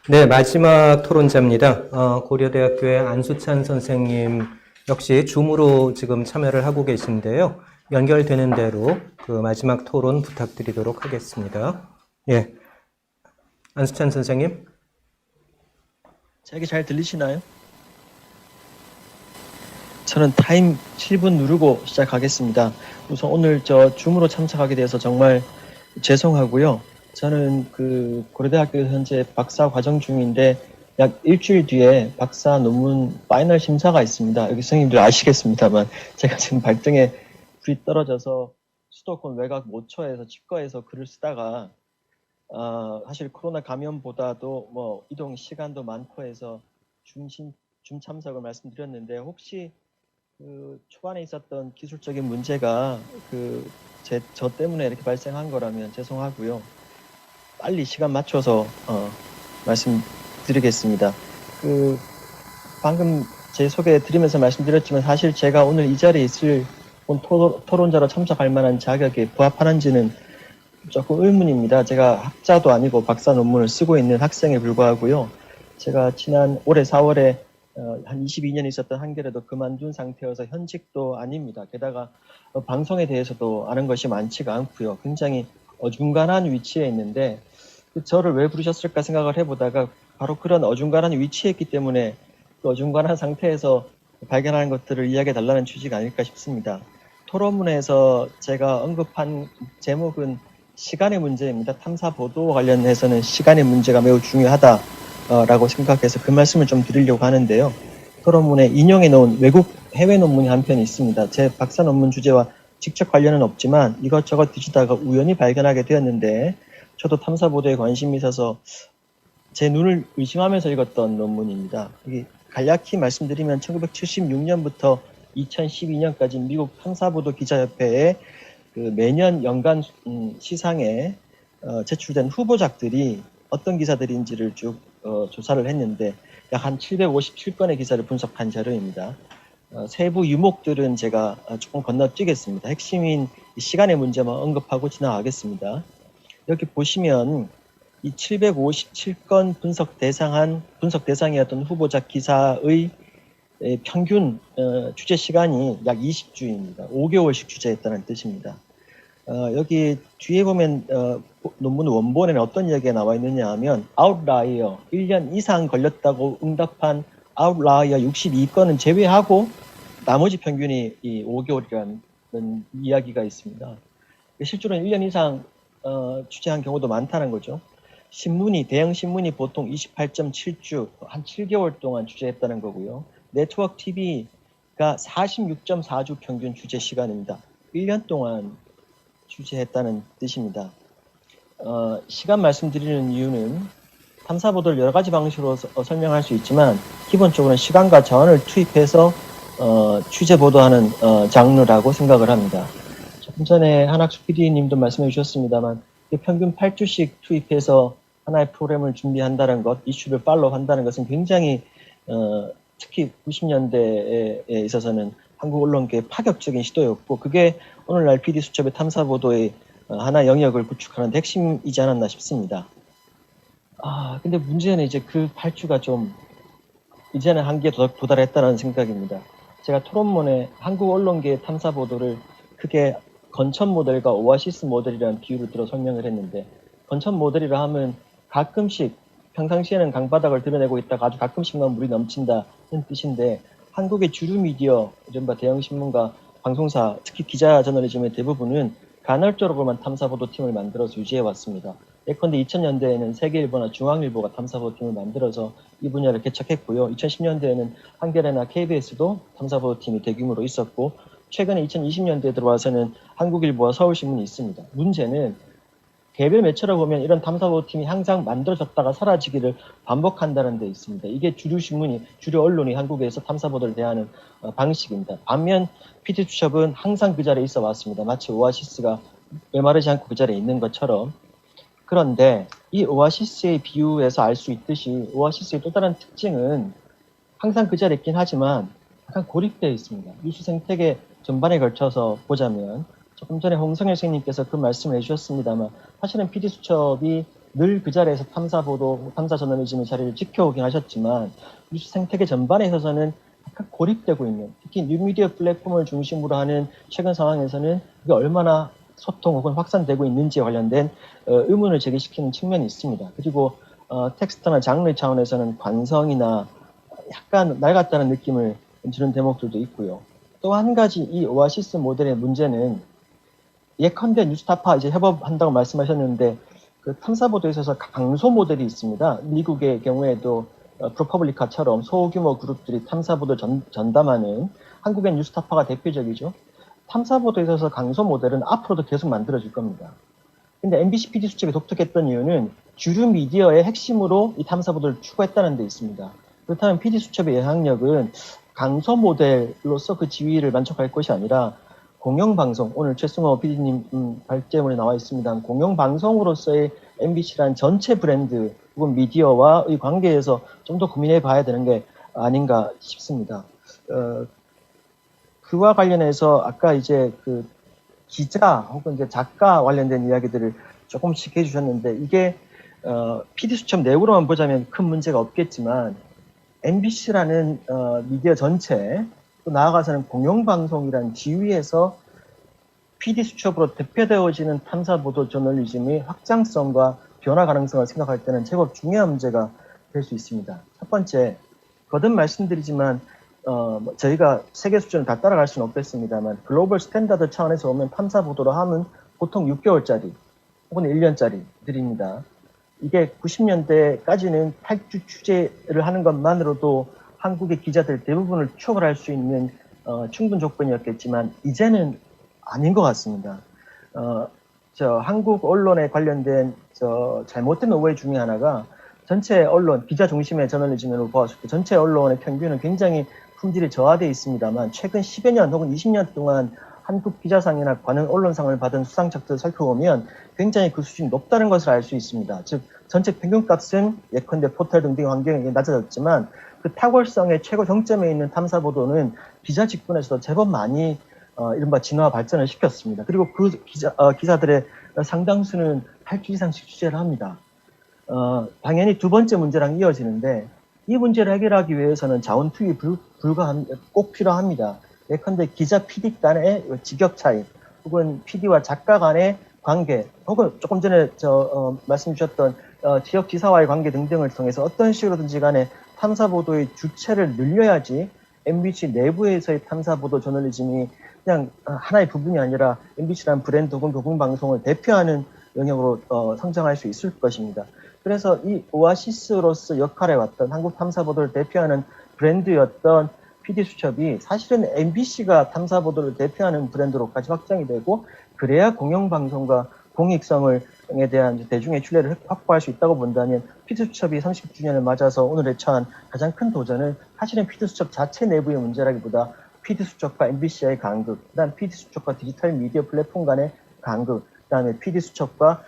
네, 마지막 토론자입니다. 고려대학교의 안수찬 선생님 역시 줌으로 지금 참여를 하고 계신데요. 연결되는 대로 그 마지막 토론 부탁드리도록 하겠습니다. 예, 안수찬 선생님. 제 얘기 잘 들리시나요? 저는 타임 7분 누르고 시작하겠습니다. 우선 오늘 저 줌으로 참석하게 돼서 정말 죄송하고요. 저는 그 고려대학교에서 현재 박사 과정 중인데 약 일주일 뒤에 박사 논문 파이널 심사가 있습니다. 여기 선생님들 아시겠습니다만 제가 지금 발등에 불이 떨어져서 수도권 외곽 모처에서 치과에서 글을 쓰다가 사실 코로나 감염보다도 뭐 이동 시간도 많고 해서 줌 참석을 말씀드렸는데 혹시 그 초반에 있었던 기술적인 문제가 저 때문에 이렇게 발생한 거라면 죄송하고요. 빨리 시간 맞춰서 말씀드리겠습니다. 방금 제 소개 드리면서 말씀드렸지만 사실 제가 오늘 이 자리에 있을 토론자로 참석할 만한 자격에 부합하는지는 조금 의문입니다. 제가 학자도 아니고 박사 논문을 쓰고 있는 학생에 불과하고요. 제가 지난 올해 4월에 한 22년 있었던 한겨레도 그만둔 상태여서 현직도 아닙니다. 게다가 방송에 대해서도 아는 것이 많지가 않고요. 굉장히 어중간한 위치에 있는데 저를 왜 부르셨을까 생각을 해보다가 바로 그런 어중간한 위치에 있기 때문에 그 어중간한 상태에서 발견하는 것들을 이야기해 달라는 취지가 아닐까 싶습니다. 토론문에서 제가 언급한 제목은 시간의 문제입니다. 탐사 보도와 관련해서는 시간의 문제가 매우 중요하다라고 생각해서 그 말씀을 좀 드리려고 하는데요. 토론문에 인용해 놓은 외국 해외 논문이 한 편이 있습니다. 제 박사 논문 주제와 직접 관련은 없지만 이것저것 뒤지다가 우연히 발견하게 되었는데 저도 탐사 보도에 관심이 있어서 제 눈을 의심하면서 읽었던 논문입니다. 이게 간략히 말씀드리면 1976년부터 2012년까지 미국 탐사보도 기자협회의 그 매년 연간 시상에 제출된 후보작들이 어떤 기사들인지를 쭉 조사를 했는데 약 한 757건의 기사를 분석한 자료입니다. 세부 유목들은 제가 조금 건너뛰겠습니다. 핵심인 시간의 문제만 언급하고 지나가겠습니다. 여기 보시면 이 757건 분석 대상이었던 후보작 기사의 평균 취재 시간이 약 20주입니다. 5개월씩 취재했다는 뜻입니다. 여기 뒤에 보면 논문 원본에는 어떤 이야기가 나와 있느냐 하면 아웃라이어 1년 이상 걸렸다고 응답한 아웃라이어 62건은 제외하고 나머지 평균이 이 5개월이라는 이야기가 있습니다. 실제로는 1년 이상 취재한 경우도 많다는 거죠. 대형 신문이 보통 28.7주, 한 7개월 동안 취재했다는 거고요. 네트워크 TV가 46.4주 평균 취재 시간입니다. 1년 동안 취재했다는 뜻입니다. 시간 말씀드리는 이유는 탐사보도를 여러 가지 방식으로 설명할 수 있지만 기본적으로는 시간과 자원을 투입해서 취재 보도하는 장르라고 생각을 합니다. 조금 전에 한학수 PD님도 말씀해 주셨습니다만 평균 8주씩 투입해서 하나의 프로그램을 준비한다는 것, 이슈를 팔로우한다는 것은 굉장히 특히 90년대에 있어서는 한국 언론계의 파격적인 시도였고 그게 오늘날 PD수첩의 탐사보도의 하나의 영역을 구축하는 데 핵심이지 않았나 싶습니다. 근데 문제는 이제 그 8주가 좀 이제는 한계에 도달했다는 생각입니다. 제가 토론문에 한국 언론계의 탐사보도를 크게 건천 모델과 오아시스 모델이라는 비유를 들어 설명을 했는데 건천 모델이라 하면 가끔씩 평상시에는 강바닥을 드러내고 있다가 아주 가끔씩만 물이 넘친다는 뜻인데 한국의 주류 미디어, 이른바 대형신문과 방송사, 특히 기자 저널리즘의 대부분은 간헐적으로만 탐사보도팀을 만들어서 유지해왔습니다. 예컨대 2000년대에는 세계일보나 중앙일보가 탐사보도팀을 만들어서 이 분야를 개척했고요. 2010년대에는 한겨레나 KBS도 탐사보도팀이 대규모로 있었고 최근에 2020년대에 들어와서는 한국일보와 서울신문이 있습니다. 문제는 개별 매체로 보면 이런 탐사보도팀이 항상 만들어졌다가 사라지기를 반복한다는 데 있습니다. 이게 주류 언론이 한국에서 탐사보도를 대하는 방식입니다. 반면 PD수첩은 항상 그 자리에 있어 왔습니다. 마치 오아시스가 메마르지 않고 그 자리에 있는 것처럼. 그런데 이 오아시스의 비유에서 알 수 있듯이 오아시스의 또 다른 특징은 항상 그 자리에 있긴 하지만 약간 고립되어 있습니다. 뉴스 생태계 전반에 걸쳐서 보자면 조금 전에 홍성일 선생님께서 그 말씀을 해주셨습니다만 사실은 PD수첩이 늘 그 자리에서 탐사보도, 탐사저널리즘의 자리를 지켜오긴 하셨지만 뉴스 생태계 전반에 있어서는 약간 고립되고 있는, 특히 뉴미디어 플랫폼을 중심으로 하는 최근 상황에서는 이게 얼마나 소통 혹은 확산되고 있는지에 관련된 의문을 제기시키는 측면이 있습니다. 그리고 텍스트나 장르 차원에서는 관성이나 약간 낡았다는 느낌을 주는 대목들도 있고요. 또 한 가지 이 오아시스 모델의 문제는 예컨대 뉴스타파 이제 협업한다고 말씀하셨는데 그 탐사보도에 있어서 강소 모델이 있습니다. 미국의 경우에도 프로퍼블리카처럼 소규모 그룹들이 탐사보도 전담하는 한국의 뉴스타파가 대표적이죠. 탐사보도에 있어서 강소 모델은 앞으로도 계속 만들어질 겁니다. 근데 MBC PD수첩이 독특했던 이유는 주류 미디어의 핵심으로 이 탐사보도를 추구했다는 데 있습니다. 그렇다면 PD수첩의 영향력은 강소 모델로서 그 지위를 만족할 것이 아니라 공영방송, 오늘 최승호 PD님 발제문에 나와 있습니다. 공영방송으로서의 MBC란 전체 브랜드 혹은 미디어와의 관계에서 좀 더 고민해 봐야 되는 게 아닌가 싶습니다. 그와 관련해서 아까 이제 그 기자 혹은 이제 작가 관련된 이야기들을 조금씩 해주셨는데 이게 PD수첩 내부로만 보자면 큰 문제가 없겠지만 MBC라는 미디어 전체 또 나아가서는 공영방송이라는 지위에서 PD수첩으로 대표되어지는 탐사보도 저널리즘의 확장성과 변화 가능성을 생각할 때는 제법 중요한 문제가 될 수 있습니다. 첫 번째, 거듭 말씀드리지만 저희가 세계 수준을 다 따라갈 수는 없겠습니다만 글로벌 스탠다드 차원에서 보면 탐사보도를 하면 보통 6개월짜리 혹은 1년짜리들입니다. 이게 90년대까지는 8주 취재를 하는 것만으로도 한국의 기자들 대부분을 추월할 수 있는 충분 조건이었겠지만 이제는 아닌 것 같습니다. 한국 언론에 관련된 잘못된 오해 중에 하나가 전체 언론, 기자 중심의 저널리즘으로 보았을 때 전체 언론의 평균은 굉장히 품질이 저하되어 있습니다만 최근 10여 년 혹은 20년 동안 한국 기자상이나 관영 언론상을 받은 수상작들을 살펴보면 굉장히 그 수준이 높다는 것을 알 수 있습니다. 즉 전체 평균값은 예컨대 포털 등등 환경이 낮아졌지만 그 탁월성의 최고 정점에 있는 탐사보도는 기자 직군에서도 제법 많이 이른바 진화 발전을 시켰습니다. 그리고 그 기자들의 상당수는 8주 이상씩 취재를 합니다. 당연히 두 번째 문제랑 이어지는데 이 문제를 해결하기 위해서는 자원 투입이 꼭 필요합니다. 예컨대 기자 PD 간의 직역 차이 혹은 PD와 작가 간의 관계 혹은 조금 전에 말씀 주셨던 지역 기사와의 관계 등등을 통해서 어떤 식으로든지 간에 탐사보도의 주체를 늘려야지 MBC 내부에서의 탐사보도 저널리즘이 그냥 하나의 부분이 아니라 MBC라는 브랜드 혹은 공영방송을 대표하는 영역으로 성장할 수 있을 것입니다. 그래서 이 오아시스로서 역할해왔던 한국 탐사보도를 대표하는 브랜드였던 PD수첩이 사실은 MBC가 탐사보도를 대표하는 브랜드로까지 확장이 되고 그래야 공영방송과 공익성에 대한 대중의 신뢰를 확보할 수 있다고 본다면 PD수첩이 30주년을 맞아서 오늘에 처한 가장 큰 도전은 사실은 PD수첩 자체 내부의 문제라기보다 PD수첩과 MBC의 간극, 그다음 PD수첩과 디지털 미디어 플랫폼 간의 간극, 그다음에 PD수첩과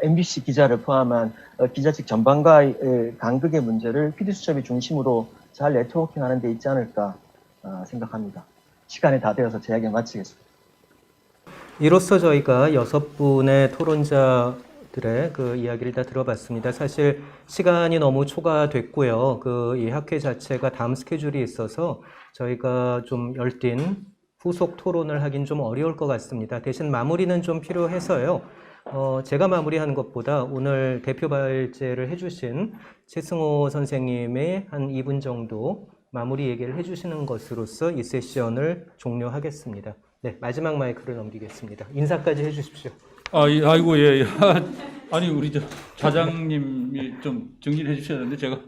MBC 기자를 포함한 기자직 전반과의 간극의 문제를 PD수첩이 중심으로 잘 네트워킹하는 데 있지 않을까 생각합니다. 시간이 다 되어서 제 이야기 마치겠습니다. 이로써 저희가 6분의 토론자들의 그 이야기를 다 들어봤습니다. 사실 시간이 너무 초과됐고요. 이 학회 자체가 다음 스케줄이 있어서 저희가 좀 열띤 후속 토론을 하긴 좀 어려울 것 같습니다. 대신 마무리는 좀 필요해서요. 제가 마무리하는 것보다 오늘 대표 발제를 해주신 최승호 선생님의 한 2분 정도 마무리 얘기를 해주시는 것으로서 이 세션을 종료하겠습니다. 네, 마지막 마이크를 넘기겠습니다. 인사까지 해주십시오. 아이고, 예. 아니, 우리 자장님이 좀 정리를 해주셔야 되는데, 제가.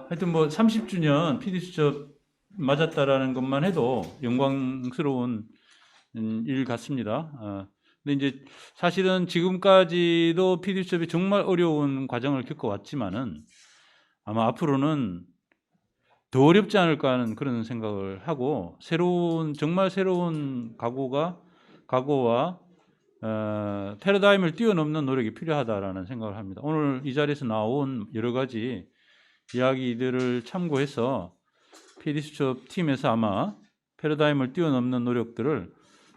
하여튼 30주년 PD수첩 맞았다라는 것만 해도 영광스러운 일 같습니다. 근데 이제 사실은 지금까지도 PD수첩이 정말 어려운 과정을 겪어왔지만은 아마 앞으로는 더 어렵지 않을까 하는 그런 생각을 하고 정말 새로운 각오와 패러다임을 뛰어넘는 노력이 필요하다라는 생각을 합니다. 오늘 이 자리에서 나온 여러 가지 이야기들을 참고해서 PD수첩 팀에서 아마 패러다임을 뛰어넘는 노력들을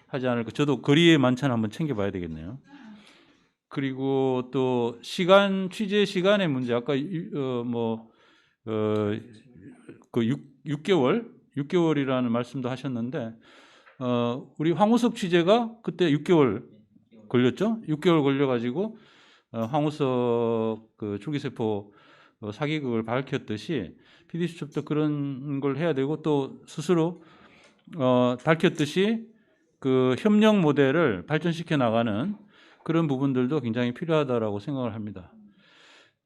하지 않을까. 저도 거리의 만찬 한번 챙겨봐야 되겠네요. 그리고 또 취재 시간의 문제, 아까 6개월이라는 말씀도 하셨는데, 우리 황우석 취재가 그때 6개월 걸렸죠? 6개월 걸려가지고 황우석 그 줄기세포 사기극을 밝혔듯이 PD수첩도 그런 걸 해야 되고, 또 스스로 밝혔듯이 그 협력 모델을 발전시켜 나가는 그런 부분들도 굉장히 필요하다라고 생각을 합니다.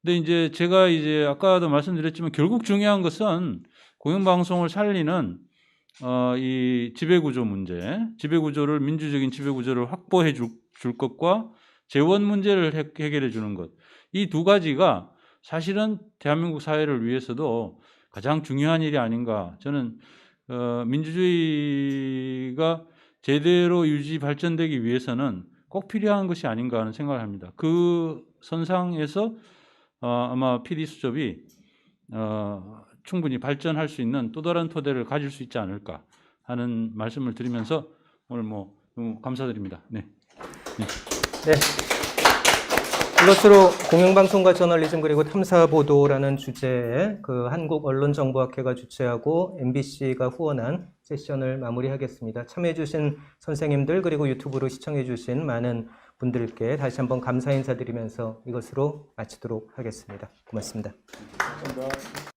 근데 이제 제가 아까도 말씀드렸지만 결국 중요한 것은 공영방송을 살리는 이 지배구조 문제, 민주적인 지배구조를 확보해 줄 것과 재원 문제를 해결해 주는 것. 이 두 가지가 사실은 대한민국 사회를 위해서도 가장 중요한 일이 아닌가. 저는 민주주의가 제대로 발전되기 위해서는 꼭 필요한 것이 아닌가 하는 생각을 합니다. 그 선상에서 아마 PD수첩이 충분히 발전할 수 있는 또 다른 토대를 가질 수 있지 않을까 하는 말씀을 드리면서 오늘 너무 감사드립니다. 네. 이것으로 공영방송과 저널리즘 그리고 탐사보도라는 주제의 그 한국언론정보학회가 주최하고 MBC가 후원한 세션을 마무리하겠습니다. 참여해주신 선생님들 그리고 유튜브로 시청해주신 많은 분들께 다시 한번 감사 인사드리면서 이것으로 마치도록 하겠습니다. 고맙습니다. 감사합니다.